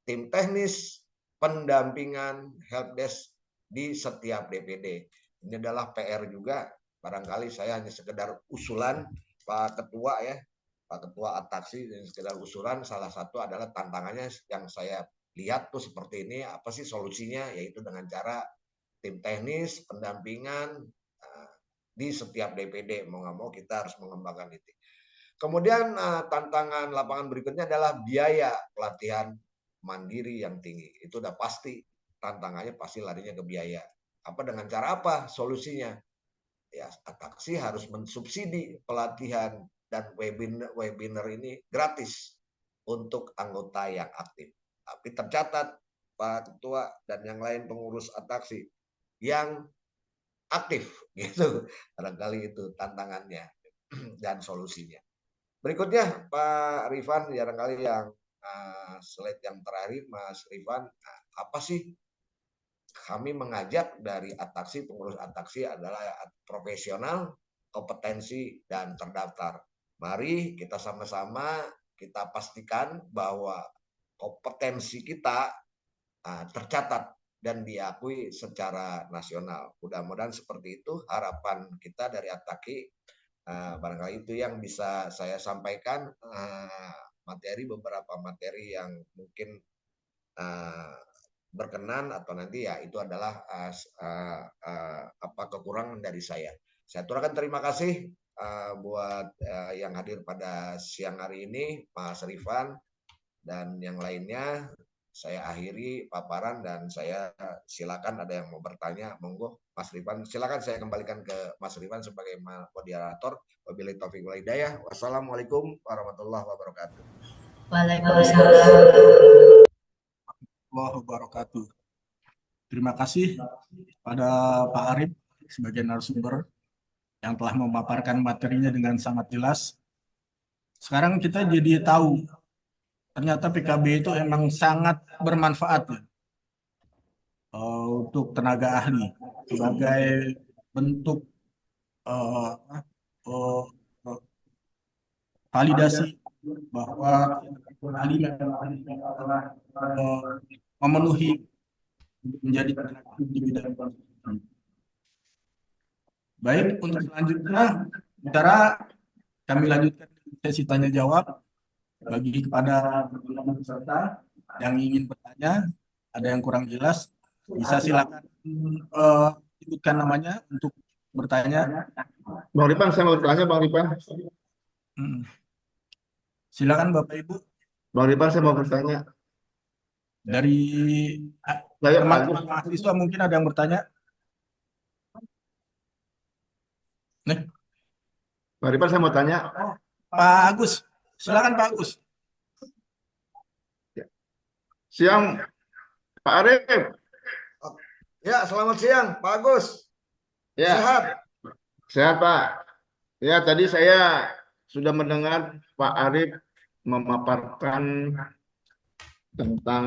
tim teknis pendampingan helpdesk di setiap DPD. Ini adalah PR juga. Barangkali saya hanya sekedar usulan Pak Ketua ya, Pak Ketua Ataksi, dan sekedar usulan. Salah satu adalah tantangannya yang saya lihat tuh seperti ini. Apa sih solusinya? Yaitu dengan cara tim teknis pendampingan di setiap DPD. Mau nggak mau kita harus mengembangkan itu. Kemudian tantangan lapangan berikutnya adalah biaya pelatihan mandiri yang tinggi. Itu udah pasti tantangannya, pasti larinya ke biaya. Apa dengan cara apa solusinya? Ya, Ataksi harus mensubsidi pelatihan dan webinar ini gratis untuk anggota yang aktif. Tapi tercatat Pak Ketua dan yang lain pengurus Ataksi yang aktif gitu. Barangkali itu tantangannya dan solusinya. Berikutnya Pak Rifan, barangkali yang slide yang terakhir Mas Rifan, apa sih kami mengajak dari Ataksi, pengurus Ataksi adalah profesional, kompetensi, dan terdaftar. Mari kita sama-sama kita pastikan bahwa kompetensi kita tercatat dan diakui secara nasional. Mudah-mudahan seperti itu harapan kita dari Ataki. Barangkali itu yang bisa saya sampaikan, beberapa materi yang mungkin berkenan atau nanti ya itu adalah kekurangan dari saya. Saya aturkan terima kasih buat yang hadir pada siang hari ini, Mas Rifan dan yang lainnya. Saya akhiri paparan dan saya silakan ada yang mau bertanya, monggo Mas Rifan. Silakan saya kembalikan ke Mas Rifan sebagai moderator. Wabillahi taufiq wal hidayah. Wassalamualaikum warahmatullahi wabarakatuh. Waalaikumsalam. Wabarakatuh. Terima kasih pada Pak Arif sebagai narasumber yang telah memaparkan materinya dengan sangat jelas. Sekarang kita jadi tahu ternyata PKB itu emang sangat bermanfaat ya, untuk tenaga ahli sebagai bentuk validasi bahwa ahli memenuhi menjadi tenaga ahli di bidang. Baik, untuk selanjutnya kami lanjutkan sesi tanya jawab. Bagi kepada peserta yang ingin bertanya, ada yang kurang jelas, bisa silakan sebutkan namanya untuk bertanya. Bang Rifan, saya mau bertanya, Bang Rifan. Silakan Bapak Ibu. Bang Rifan, saya mau bertanya. Dari teman-teman mahasiswa mungkin ada yang bertanya. Nih. Bang Rifan, saya mau tanya. Pak Agus. Silakan Pak Agus. Siang, Pak Arif. Ya, selamat siang, Pak Agus. Ya. Sehat? Sehat, Pak. Ya, tadi saya sudah mendengar Pak Arif memaparkan tentang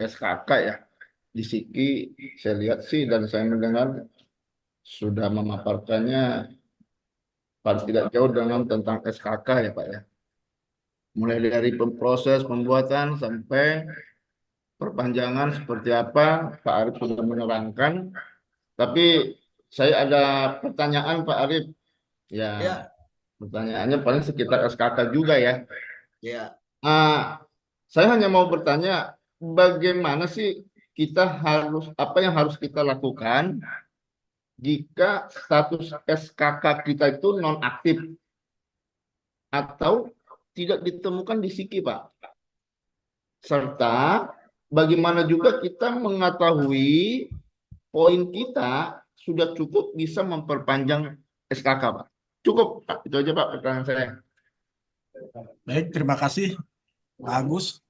SKK ya. Di SIKI, saya lihat sih dan saya mendengar sudah memaparkannya paling tidak jauh dengan tentang SKK ya Pak ya. Mulai dari proses pembuatan sampai perpanjangan seperti apa, Pak Arief sudah menerangkan. Tapi saya ada pertanyaan Pak Arief. Ya, Ya, pertanyaannya paling sekitar SKK juga ya. ya. Saya hanya mau bertanya, bagaimana sih apa yang harus kita lakukan jika status SKK kita itu nonaktif atau tidak ditemukan di SIKI, Pak? Serta bagaimana juga kita mengetahui poin kita sudah cukup bisa memperpanjang SKK, Pak. Cukup, Pak. Itu aja, Pak, pertanyaan saya. Baik, terima kasih Pak Agus.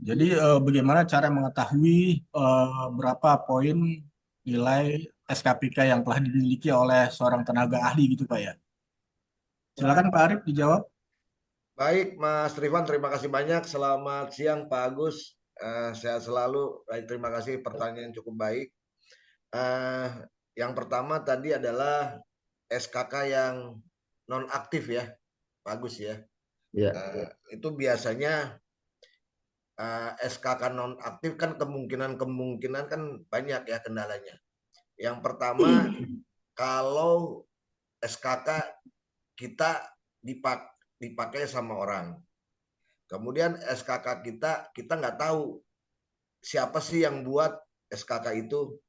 Jadi bagaimana cara mengetahui berapa poin nilai SKPK yang telah dimiliki oleh seorang tenaga ahli gitu Pak ya? Silakan Pak Arief dijawab. Baik, Mas Rifan, terima kasih banyak. Selamat siang, Pak Agus. Sehat selalu. Baik, terima kasih. Pertanyaan cukup baik. Yang pertama tadi adalah SKK yang nonaktif ya, Pak Agus ya. Ya. Itu biasanya SKK nonaktif kan kemungkinan kan banyak ya kendalanya. Yang pertama, kalau SKK kita dipakai sama orang. Kemudian SKK kita nggak tahu siapa sih yang buat SKK itu.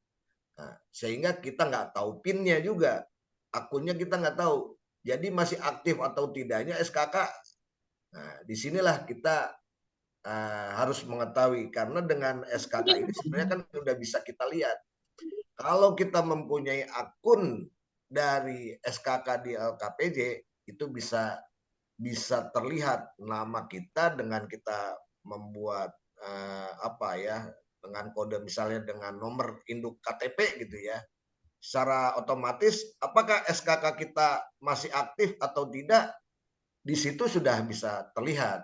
Nah, sehingga kita nggak tahu PIN-nya juga. Akunnya kita nggak tahu. Jadi masih aktif atau tidaknya SKK. Nah, disinilah kita harus mengetahui. Karena dengan SKK ini sebenarnya kan sudah bisa kita lihat. Kalau kita mempunyai akun dari SKK di LKPJ, itu bisa terlihat nama kita dengan kita membuat dengan kode misalnya dengan nomor induk KTP gitu ya. Secara otomatis apakah SKK kita masih aktif atau tidak, di situ sudah bisa terlihat.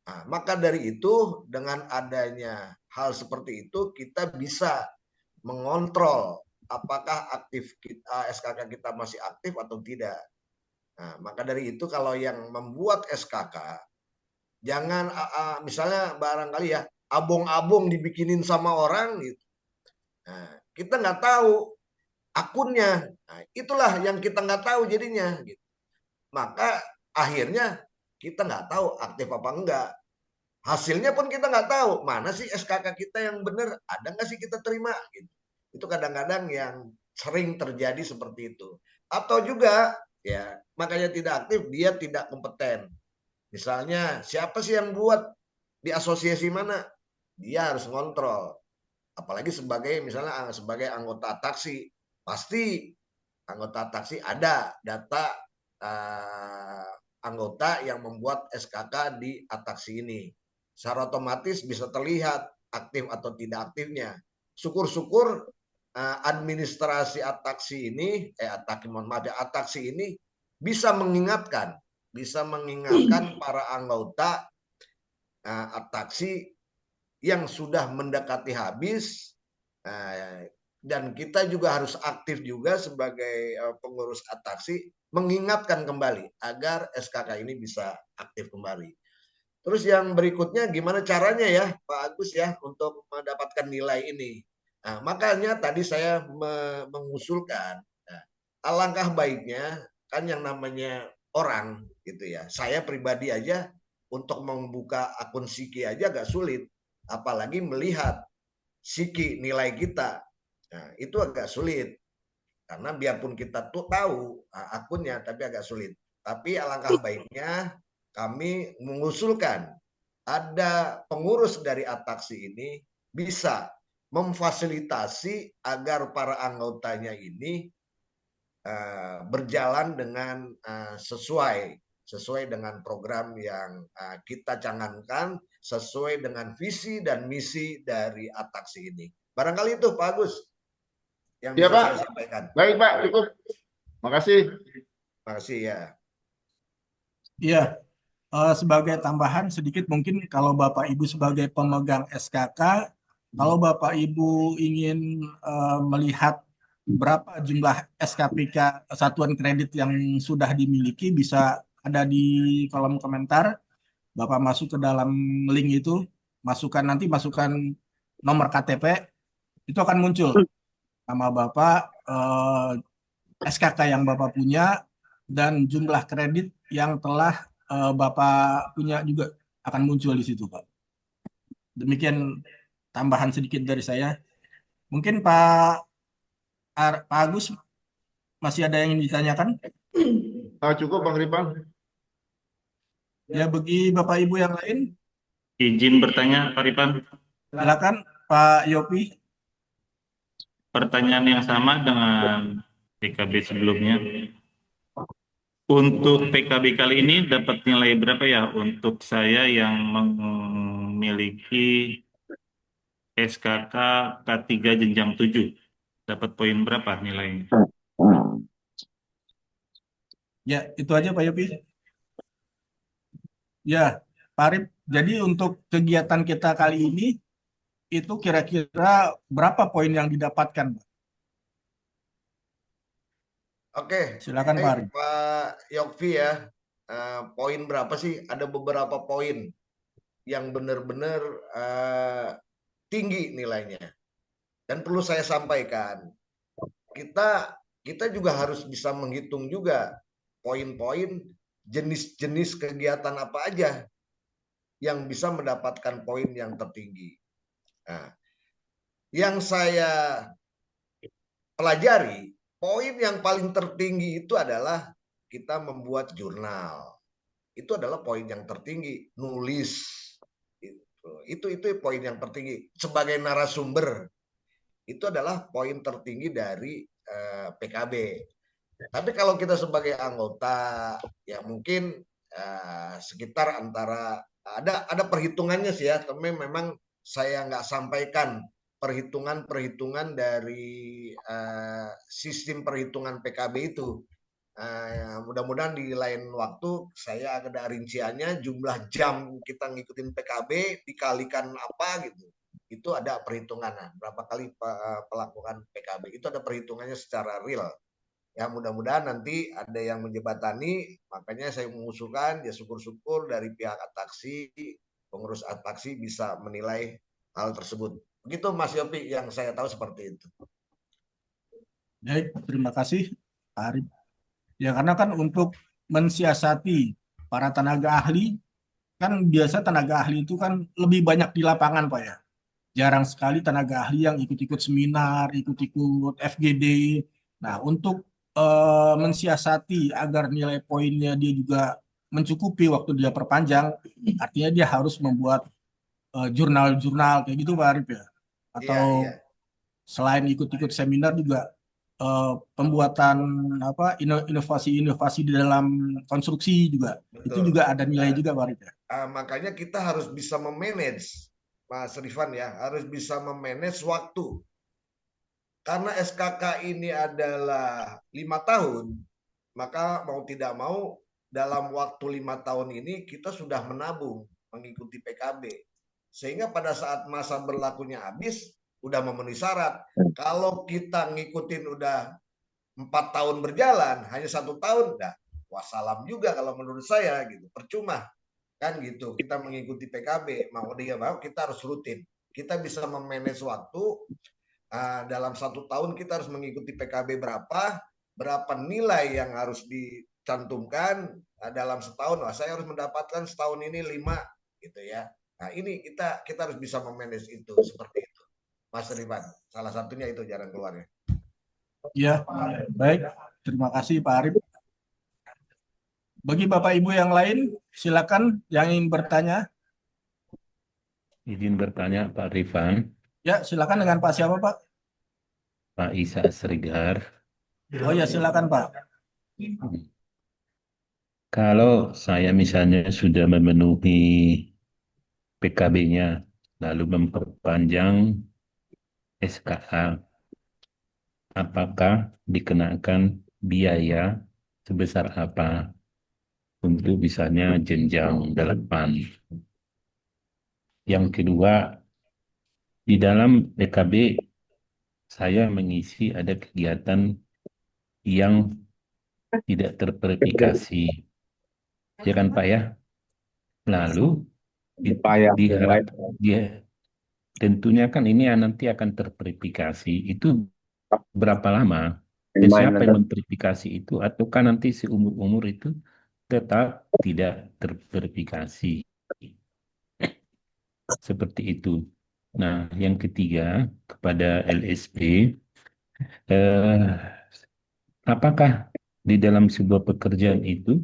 Nah, maka dari itu dengan adanya hal seperti itu kita bisa mengontrol apakah SKK kita masih aktif atau tidak. Nah, maka dari itu kalau yang membuat SKK jangan misalnya barangkali ya abong-abong dibikinin sama orang gitu. Nah, kita nggak tahu akunnya. Nah, itulah yang kita nggak tahu jadinya. Gitu. Maka akhirnya kita nggak tahu aktif apa enggak. Hasilnya pun kita nggak tahu. Mana sih SKK kita yang benar? Ada nggak sih kita terima? Gitu. Itu kadang-kadang yang sering terjadi seperti itu. Atau juga ya makanya tidak aktif, dia tidak kompeten. Misalnya siapa sih yang buat di asosiasi mana? Dia harus ngontrol. Apalagi misalnya sebagai anggota taksi, pasti anggota taksi ada data anggota yang membuat SKK di taksi ini. Secara otomatis bisa terlihat aktif atau tidak aktifnya. Syukur-syukur administrasi taksi ini, taksi ini bisa mengingatkan para anggota taksi yang sudah mendekati habis, dan kita juga harus aktif juga sebagai pengurus taksi mengingatkan kembali agar SKK ini bisa aktif kembali. Terus yang berikutnya gimana caranya ya Pak Agus ya untuk mendapatkan nilai ini. Nah, makanya tadi saya mengusulkan alangkah baiknya kan yang namanya orang gitu ya. Saya pribadi aja untuk membuka akun SIKI aja agak sulit, apalagi melihat SIKI nilai kita. Nah, itu agak sulit. Karena biarpun kita tuh tahu akunnya tapi agak sulit. Tapi alangkah baiknya kami mengusulkan ada pengurus dari taksi ini bisa memfasilitasi agar para anggotanya ini berjalan dengan sesuai dengan program yang kita canangkan, sesuai dengan visi dan misi dari taksi ini. Barangkali itu Pak Agus yang bisa saya sampaikan. Baik Pak, cukup. Makasih. Makasih ya. Iya, sebagai tambahan sedikit mungkin kalau Bapak Ibu sebagai pemegang SKK, kalau Bapak Ibu ingin melihat berapa jumlah SKPK satuan kredit yang sudah dimiliki, bisa ada di kolom komentar. Bapak masuk ke dalam link itu, masukkan nomor KTP, itu akan muncul nama Bapak, SKK yang Bapak punya, dan jumlah kredit yang telah Bapak punya juga akan muncul di situ, Pak. Demikian tambahan sedikit dari saya. Mungkin Pak Agus masih ada yang ingin ditanyakan? Cukup Bang Rifan. Ya, bagi Bapak Ibu yang lain, Izin bertanya, Pak Rifan. silakan Pak Yopi. Pertanyaan yang sama dengan PKB sebelumnya. Untuk PKB kali ini dapat nilai berapa ya untuk saya yang memiliki SKK K3 jenjang 7? Dapat poin berapa nilainya? Ya, itu aja Pak Yopi. Ya, Pak Arif, jadi untuk kegiatan kita kali ini, itu kira-kira berapa poin yang didapatkan, Pak? Oke, Silakan Pak Arif. Pak Yokvi ya. Poin berapa sih? Ada beberapa poin yang benar-benar tinggi nilainya. Dan perlu saya sampaikan, kita juga harus bisa menghitung juga poin-poin jenis-jenis kegiatan apa aja yang bisa mendapatkan poin yang tertinggi. Nah, yang saya pelajari, poin yang paling tertinggi itu adalah kita membuat jurnal. Itu adalah poin yang tertinggi, nulis. Itu poin yang tertinggi. Sebagai narasumber, itu adalah poin tertinggi dari PKB. Tapi kalau kita sebagai anggota, ya mungkin sekitar antara ada perhitungannya sih ya, tapi memang saya nggak sampaikan perhitungan dari sistem perhitungan PKB itu. Mudah-mudahan di lain waktu saya ada rinciannya, jumlah jam kita ngikutin PKB dikalikan apa gitu. Itu ada perhitungan, berapa kali pelakukan PKB. Itu ada perhitungannya secara real. Ya mudah-mudahan nanti ada yang menjembatani, makanya saya mengusulkan ya syukur-syukur dari pihak Ataksi, pengurus Ataksi bisa menilai hal tersebut. Begitu Mas Yopi yang saya tahu seperti itu. Baik, terima kasih Pak Arif. Ya, karena kan untuk mensiasati para tenaga ahli, kan biasa tenaga ahli itu kan lebih banyak di lapangan Pak ya. Jarang sekali tenaga ahli yang ikut-ikut seminar, ikut-ikut FGD. Nah, untuk mensiasati agar nilai poinnya dia juga mencukupi waktu dia perpanjang, artinya dia harus membuat jurnal-jurnal kayak gitu Pak Arif ya. Atau Iya. selain ikut-ikut seminar juga pembuatan inovasi-inovasi di dalam konstruksi juga. Betul. Itu juga ada nilai juga Pak Arif ya. Makanya kita harus bisa memanage, Mas Rifan ya, harus bisa memanage waktu. Karena SKK ini adalah 5 tahun, maka mau tidak mau dalam waktu 5 tahun ini kita sudah menabung mengikuti PKB. Sehingga pada saat masa berlakunya habis, udah memenuhi syarat. Kalau kita ngikutin udah 4 tahun berjalan, hanya 1 tahun, dah wassalam juga kalau menurut saya gitu, percuma kan gitu. Kita mengikuti PKB, mau dia mau kita harus rutin. Kita bisa memanage waktu. Dalam 1 tahun kita harus mengikuti PKB berapa nilai yang harus dicantumkan dalam setahun. Saya harus mendapatkan setahun ini 5 gitu ya. Nah ini kita harus bisa memanage itu seperti itu, Mas Rifan. Salah satunya itu jalan keluarnya. Ya, baik. Terima kasih Pak Arif. Bagi Bapak Ibu yang lain, silakan yang ingin bertanya. Izin bertanya Pak Rifan. Ya, silakan dengan Pak siapa Pak? Pak Isa Srigar. Oh ya, silakan Pak. Kalau saya misalnya sudah memenuhi PKB-nya, lalu memperpanjang SKA, apakah dikenakan biaya sebesar apa untuk misalnya jenjang 8? Yang kedua, di dalam PKB saya mengisi ada kegiatan yang tidak terverifikasi, ya kan Pak ya? Lalu diharap dia tentunya kan ini nanti akan terverifikasi. Itu berapa lama? Dan siapa yang memverifikasi itu? Ataukah nanti seumur-umur itu tetap tidak terverifikasi? Seperti itu. Nah, yang ketiga kepada LSP, eh, apakah di dalam sebuah pekerjaan itu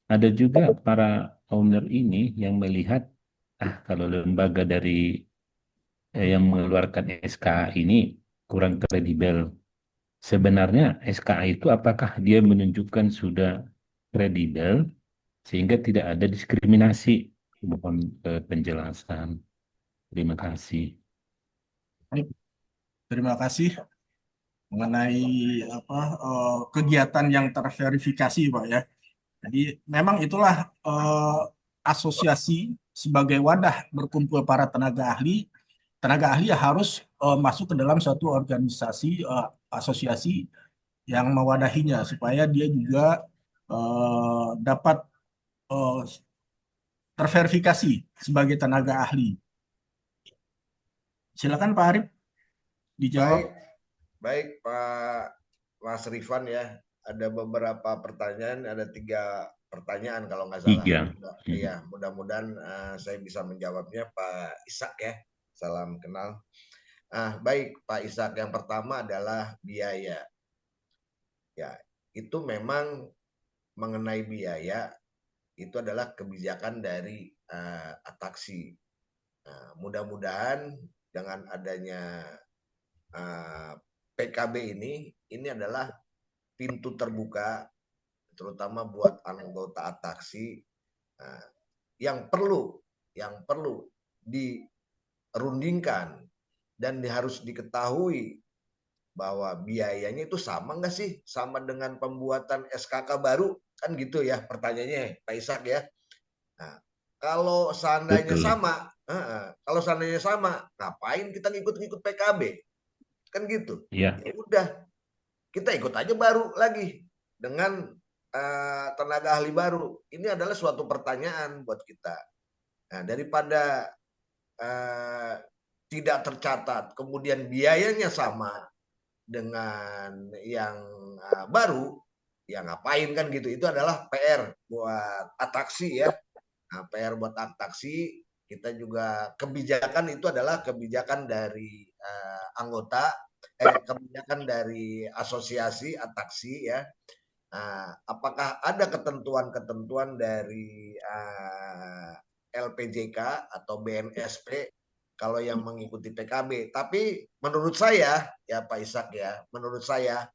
ada juga para owner ini yang melihat, kalau lembaga dari yang mengeluarkan SKA ini kurang kredibel. Sebenarnya SKA itu apakah dia menunjukkan sudah kredibel sehingga tidak ada diskriminasi? Mohon penjelasan. Terima kasih. Baik, terima kasih mengenai kegiatan yang terverifikasi, Pak ya. Jadi memang itulah asosiasi sebagai wadah berkumpul para tenaga ahli. Tenaga ahli harus masuk ke dalam suatu organisasi asosiasi yang mewadahinya supaya dia juga dapat eh, terverifikasi sebagai tenaga ahli. Silakan Pak Arif dijawab. Baik Pak Mas Rifan ya. Ada beberapa pertanyaan, ada 3 pertanyaan kalau nggak salah. Iya, mudah-mudahan saya bisa menjawabnya Pak Ishak ya. Salam kenal. Baik Pak Ishak, yang pertama adalah biaya. Ya, itu memang mengenai biaya itu adalah kebijakan dari Ataksi. Mudah-mudahan dengan adanya PKB ini adalah pintu terbuka, terutama buat anggota Ataksi yang perlu dirundingkan dan harus diketahui bahwa biayanya itu sama nggak sih sama dengan pembuatan SKK baru, kan gitu ya pertanyaannya Pak Ishak ya. Nah, kalau seandainya sama, ngapain kita ngikut-ngikut PKB? Kan gitu. Ya. Ya udah, kita ikut aja baru lagi dengan tenaga ahli baru. Ini adalah suatu pertanyaan buat kita. Nah, daripada tidak tercatat, kemudian biayanya sama dengan yang baru, ya ngapain kan gitu. Itu adalah PR buat Ataksi ya. Nah, PR buat Ataksi, kita juga kebijakan itu adalah kebijakan dari anggota, kebijakan dari asosiasi Ataksi ya. Apakah ada ketentuan-ketentuan dari LPJK atau BNSP kalau yang mengikuti PKB? Tapi menurut saya ya Pak Ishak ya, menurut saya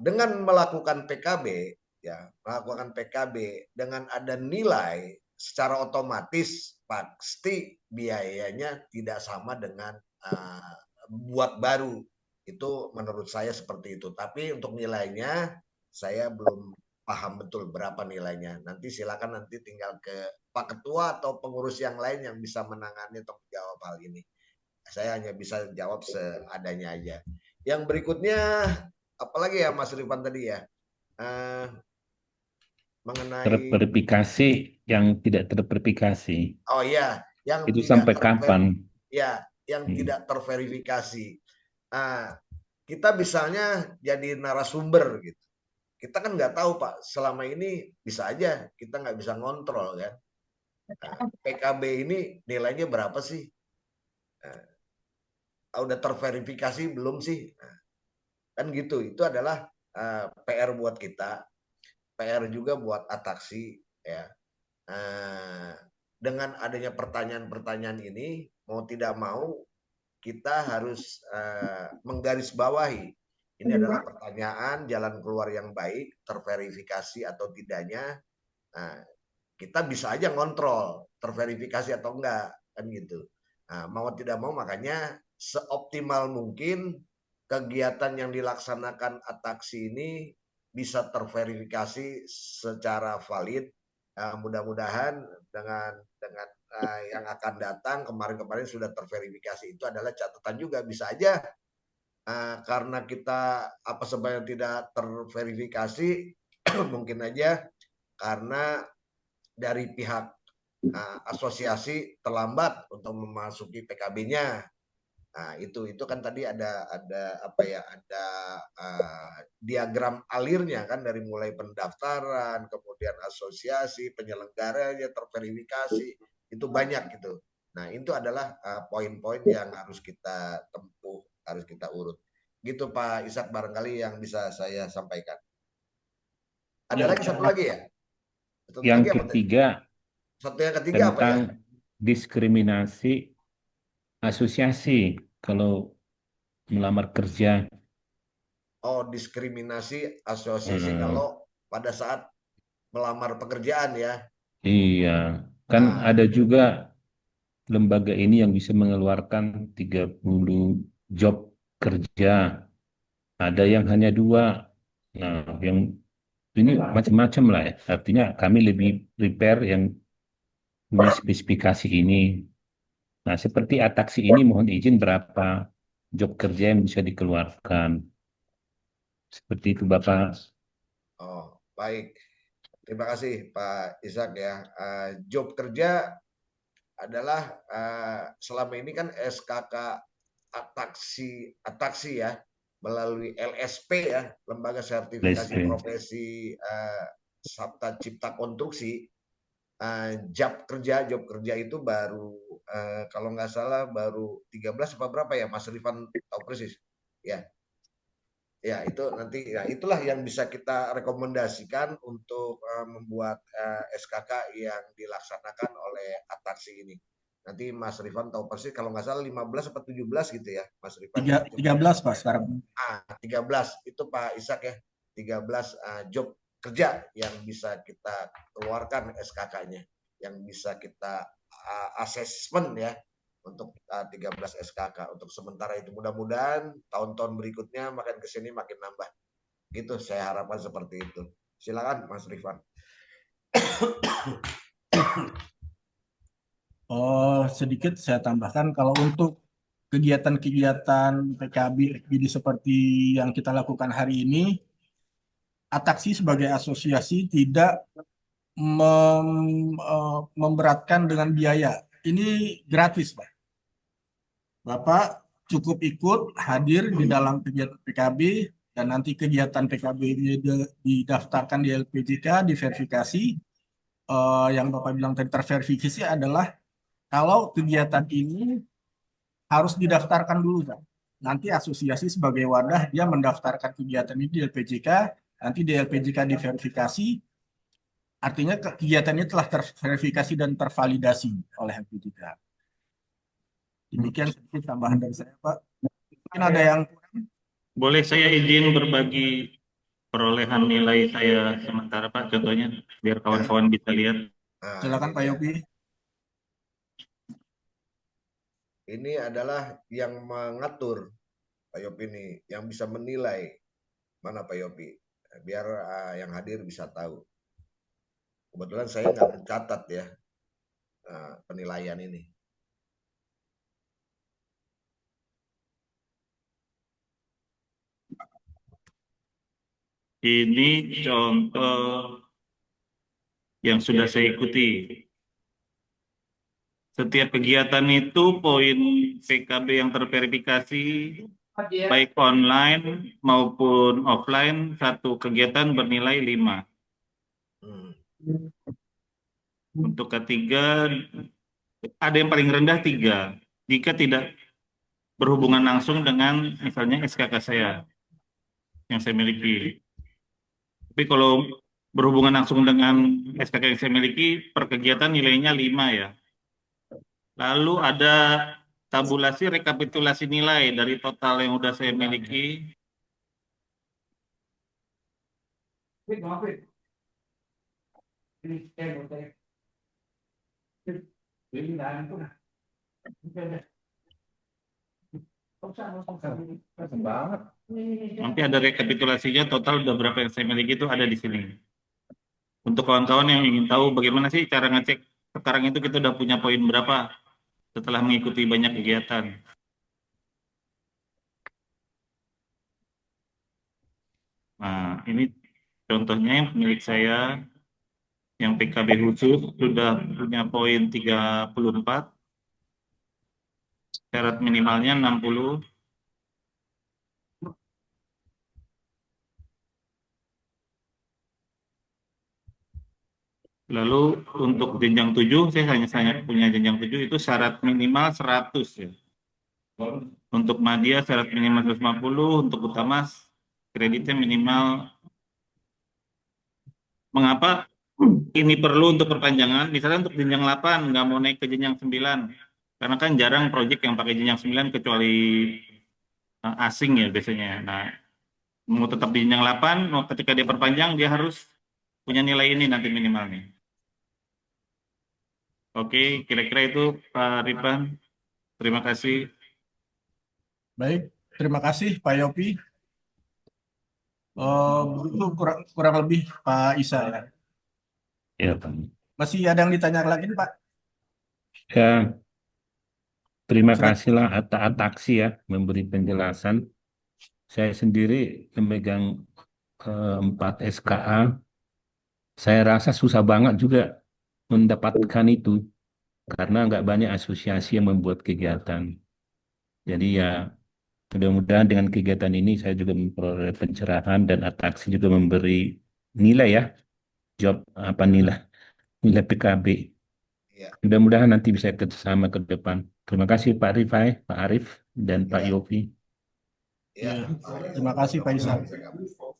dengan melakukan PKB dengan ada nilai, secara otomatis pasti biayanya tidak sama dengan buat baru. Itu menurut saya seperti itu. Tapi untuk nilainya saya belum paham betul berapa nilainya. Nanti silakan nanti tinggal ke Pak Ketua atau pengurus yang lain yang bisa menangani atau menjawab hal ini. Saya hanya bisa jawab seadanya aja. Yang berikutnya apalagi ya Mas Rifan tadi ya, mengenai terverifikasi yang tidak terverifikasi. Oh iya, yang itu tidak sampai kapan? Ya, yang tidak terverifikasi. Kita misalnya jadi narasumber gitu. Kita kan nggak tahu Pak, selama ini bisa aja kita nggak bisa ngontrol kan. PKB ini nilainya berapa sih? Udah terverifikasi belum sih? Kan gitu. Itu adalah PR buat kita, PR juga buat Ataksi ya. Dengan adanya pertanyaan-pertanyaan ini, mau tidak mau kita harus menggarisbawahi. Ini adalah pertanyaan jalan keluar yang baik, terverifikasi atau tidaknya. Kita bisa aja ngontrol terverifikasi atau enggak, kan gitu. Mau tidak mau makanya seoptimal mungkin kegiatan yang dilaksanakan Ataksi ini bisa terverifikasi secara valid. Mudah-mudahan dengan yang akan datang, kemarin-kemarin sudah terverifikasi, itu adalah catatan juga. Bisa aja karena kita sebenarnya tidak terverifikasi mungkin aja karena dari pihak asosiasi terlambat untuk memasuki PKB-nya. Nah, itu kan tadi ada apa ya, ada diagram alirnya kan, dari mulai pendaftaran, kemudian asosiasi, penyelenggaranya, terverifikasi, itu banyak gitu. Nah, itu adalah poin-poin yang harus kita tempuh, harus kita urut. Gitu Pak Ishak, barangkali yang bisa saya sampaikan. Ada Ya, lagi satu lagi ya? Satu Yang lagi apa tadi? ketiga Satu yang ketiga apa ya? tentang diskriminasi asosiasi kalau melamar kerja. Oh, diskriminasi asosiasi Hmm, kalau pada saat melamar pekerjaan ya. iya, kan Nah, ada juga lembaga ini yang bisa mengeluarkan 30 job kerja. Ada yang hanya dua. Nah, yang ini macam-macam lah ya. Artinya kami lebih prepare yang punya spesifikasi ini. Nah, seperti ataksi ini mohon izin berapa job kerja yang bisa dikeluarkan. Seperti itu Bapak. oh, baik. Terima kasih Pak Ishak ya. Job kerja adalah selama ini kan SKK ataksi ya, melalui LSP ya, Lembaga Sertifikasi LSP. Profesi Sabta Cipta Konstruksi. Job kerja itu baru kalau nggak salah baru 13 apa berapa ya, Mas Rifan tahu persis ya. Ya, itu nanti ya itulah yang bisa kita rekomendasikan untuk membuat SKK yang dilaksanakan oleh ataksi ini. Nanti Mas Rifan tahu persis, kalau nggak salah 15 atau 17 gitu ya, Mas Rifan ya. 13 Pak sekarang. 13 itu Pak Ishak ya. 13 job kerja yang bisa kita keluarkan SKK-nya, yang bisa kita assessment ya, untuk 13 SKK untuk sementara itu. Mudah-mudahan tahun-tahun berikutnya makin ke sini makin nambah. Gitu saya harapkan seperti itu. Silakan Mas Rifan. Oh, sedikit saya tambahkan kalau untuk kegiatan-kegiatan PKB FGD seperti yang kita lakukan hari ini, Ataksi sebagai asosiasi tidak memberatkan dengan biaya. Ini gratis, Pak. Bapak cukup ikut hadir di dalam kegiatan PKB dan nanti kegiatan PKB ini didaftarkan di LPJK, diverifikasi. Yang Bapak bilang tadi terverifikasi adalah kalau kegiatan ini harus didaftarkan dulu, Pak. Nanti asosiasi sebagai wadah dia mendaftarkan kegiatan ini di LPJK, nanti di LPJK diverifikasi, artinya kegiatannya telah terverifikasi dan tervalidasi oleh LPJK. Demikian sedikit tambahan dari saya, Pak. Mungkin ada yang Boleh saya izin berbagi perolehan nilai saya sementara Pak, contohnya biar kawan-kawan bisa lihat. silakan Pak Yopi. Ini adalah yang mengatur Pak Yopi ini, yang bisa menilai mana Pak Yopi, biar yang hadir bisa tahu. Kebetulan saya nggak mencatat ya penilaian ini. Ini contoh yang sudah saya ikuti. Setiap kegiatan itu poin PKB yang terverifikasi baik online maupun offline, satu kegiatan bernilai 5. Untuk ketiga ada yang paling rendah 3 jika tidak berhubungan langsung dengan misalnya SKK saya yang saya miliki. Tapi kalau berhubungan langsung dengan SKK yang saya miliki, per kegiatan nilainya 5 ya. Lalu ada tabulasi rekapitulasi nilai dari total yang udah saya miliki. Nanti ada rekapitulasinya total udah berapa yang saya miliki itu ada di sini. Untuk kawan-kawan yang ingin tahu bagaimana sih cara ngecek sekarang itu kita udah punya poin berapa setelah mengikuti banyak kegiatan. Nah, ini contohnya yang milik saya Yang PKB khusus sudah punya poin 34, syarat minimalnya 60. Lalu untuk jenjang 7, saya hanya punya jenjang 7 itu syarat minimal 100 ya. Untuk Madya syarat minimal 150, untuk utama kreditnya minimal. Mengapa ini perlu untuk perpanjangan? Misalnya untuk jenjang 8 nggak mau naik ke jenjang 9. Karena kan jarang proyek yang pakai jenjang 9 kecuali asing ya biasanya. Nah, mau tetap di jenjang 8, ketika dia perpanjang dia harus punya nilai ini nanti minimalnya. Oke, kira-kira itu Pak Rifan. Terima kasih. Baik, terima kasih Pak Yopi. Begitu kurang lebih Pak Isa ya. Ya, Pak. Masih ada yang ditanya lagi Pak? Ya, terima Silakan. kasihlah Ataksi ya memberi penjelasan. Saya sendiri memegang 4 SKA. Saya rasa susah banget juga mendapatkan itu karena nggak banyak asosiasi yang membuat kegiatan. Jadi ya mudah-mudahan dengan kegiatan ini saya juga memperoleh pencerahan dan Ataksi juga memberi nilai ya, job apa nilai PKB. Ya, Mudah-mudahan nanti bisa kerjasama ke depan. Terima kasih Pak Rifai, Pak Arif, dan Pak ya, Yofi. ya. Terima kasih Pak Isa. Sama-sama.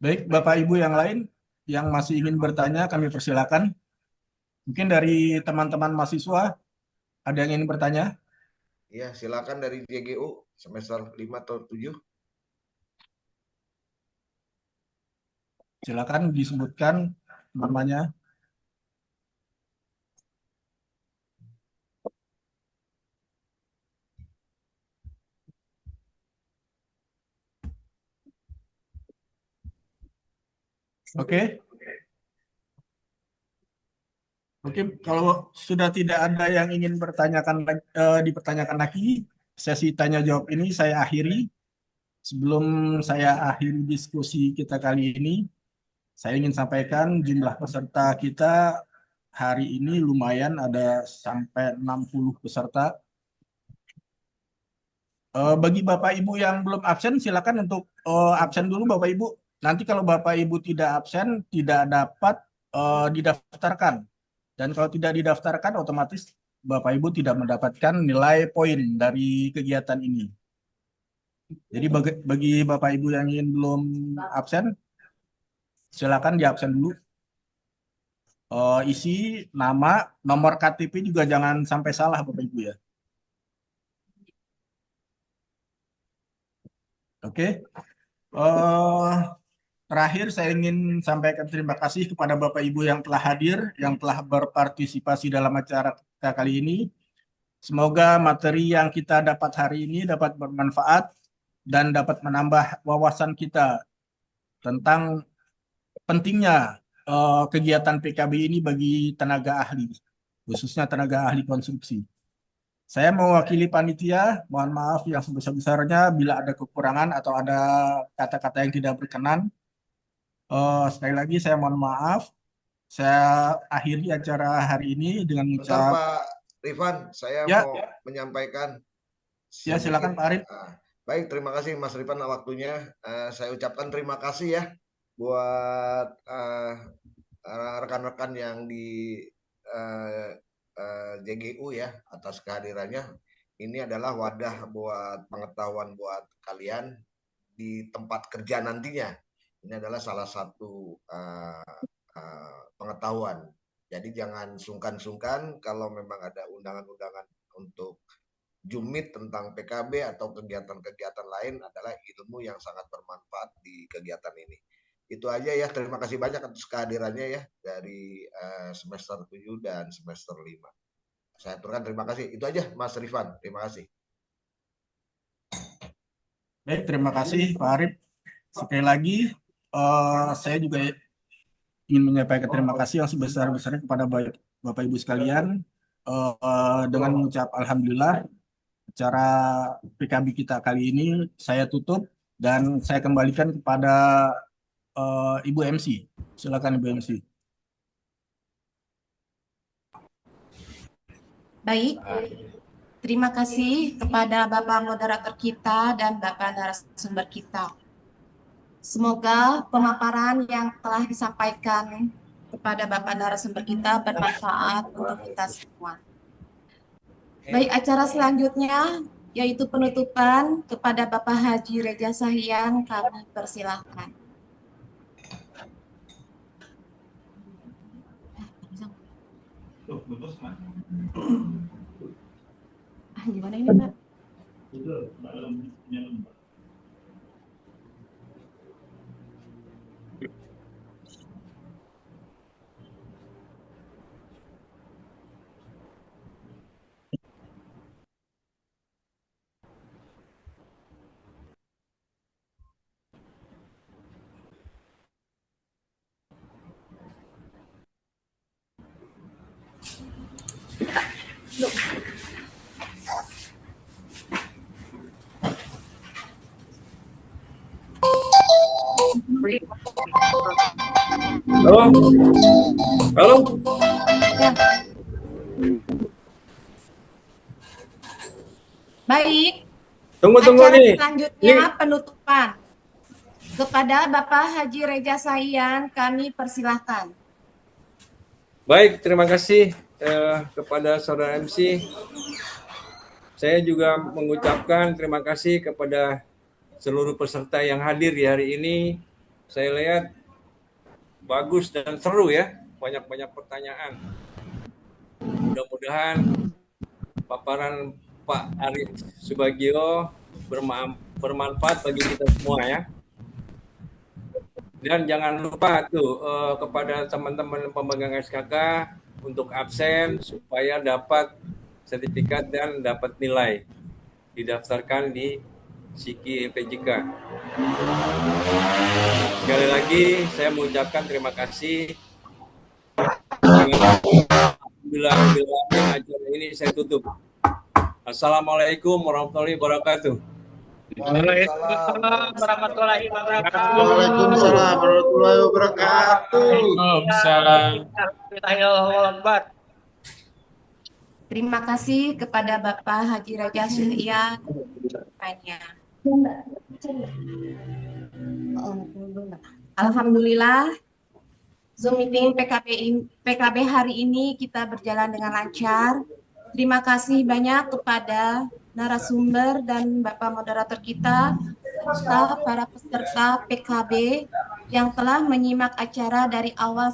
Baik, Bapak Ibu yang lain yang masih ingin bertanya kami persilakan. Mungkin dari teman-teman mahasiswa ada yang ingin bertanya? Ya, silakan dari JGU semester 5 atau 7. Silakan disebutkan namanya. Oke. Oke, kalau sudah tidak ada yang ingin dipertanyakan lagi, sesi tanya jawab ini saya akhiri. Sebelum saya akhiri diskusi kita kali ini, saya ingin sampaikan jumlah peserta kita hari ini lumayan ada sampai 60 peserta. Bagi Bapak Ibu yang belum absen, silakan untuk absen dulu Bapak Ibu. Nanti kalau Bapak Ibu tidak absen, tidak dapat didaftarkan. Dan kalau tidak didaftarkan, otomatis Bapak Ibu tidak mendapatkan nilai poin dari kegiatan ini. Jadi bagi Bapak Ibu yang ingin belum absen, silakan di absen dulu. Isi nama, nomor KTP juga jangan sampai salah Bapak Ibu ya. Oke. Terakhir saya ingin sampaikan terima kasih kepada Bapak Ibu yang telah hadir, yang telah berpartisipasi dalam acara kita kali ini. Semoga materi yang kita dapat hari ini dapat bermanfaat dan dapat menambah wawasan kita tentang pentingnya kegiatan PKB ini bagi tenaga ahli, khususnya tenaga ahli konstruksi. Saya mewakili panitia, mohon maaf yang sebesar-besarnya bila ada kekurangan atau ada kata-kata yang tidak berkenan. Sekali lagi saya mohon maaf. Saya akhiri acara hari ini dengan Bentar mengucap. Pak Rifan, saya Ya. mau menyampaikan. Ya, silakan Pak Arif. Baik, terima kasih Mas Rifan waktunya. Saya ucapkan terima kasih ya buat rekan-rekan yang di JGU ya atas kehadirannya. Ini adalah wadah buat pengetahuan buat kalian di tempat kerja nantinya. Ini adalah salah satu pengetahuan. Jadi jangan sungkan-sungkan kalau memang ada undangan-undangan untuk Jumit tentang PKB atau kegiatan-kegiatan lain adalah ilmu yang sangat bermanfaat di kegiatan ini. Itu aja ya, terima kasih banyak atas kehadirannya ya dari semester 7 dan semester 5. Saya aturkan terima kasih. Itu aja Mas Rifan, terima kasih. Baik, terima kasih Pak Arif. Sekali lagi, saya juga ingin menyampaikan terima kasih yang sebesar-besarnya kepada Bapak Ibu sekalian dengan mengucap Alhamdulillah. Acara PKB kita kali ini saya tutup dan saya kembalikan kepada Ibu MC. Silakan Ibu MC. Baik, terima kasih kepada Bapak moderator kita dan Bapak narasumber kita. Semoga pemaparan yang telah disampaikan kepada Bapak narasumber kita bermanfaat untuk kita semua. Baik, acara selanjutnya yaitu penutupan kepada Bapak Haji Reja Sahian, kami persilahkan. Gimana ini, Pak? Halo? Halo? Ya. Baik, Tunggu acara nih. selanjutnya penutupan kepada Bapak Haji Reja Sahian, kami persilahkan. Baik, terima kasih kepada saudara MC. Saya juga mengucapkan terima kasih kepada seluruh peserta yang hadir di hari ini. Saya lihat bagus dan seru ya, banyak-banyak pertanyaan. Mudah-mudahan paparan Pak Arif Subagio bermanfaat bagi kita semua ya. Dan jangan lupa tuh kepada teman-teman pemegang SKK untuk absen supaya dapat sertifikat dan dapat nilai didaftarkan di Siki PJK. Sekali lagi saya mengucapkan terima kasih. Alhamdulillah acara ini saya tutup. Assalamualaikum warahmatullahi wabarakatuh. Waalaikumsalam warahmatullahi wabarakatuh. Waalaikumsalam warahmatullahi wabarakatuh. Waalaikumsalam. Terima kasih kepada Bapak Haji Reja Sahian. Alhamdulillah, Zoom meeting PKB hari ini kita berjalan dengan lancar. Terima kasih banyak kepada narasumber dan Bapak moderator kita, serta para peserta PKB yang telah menyimak acara dari awal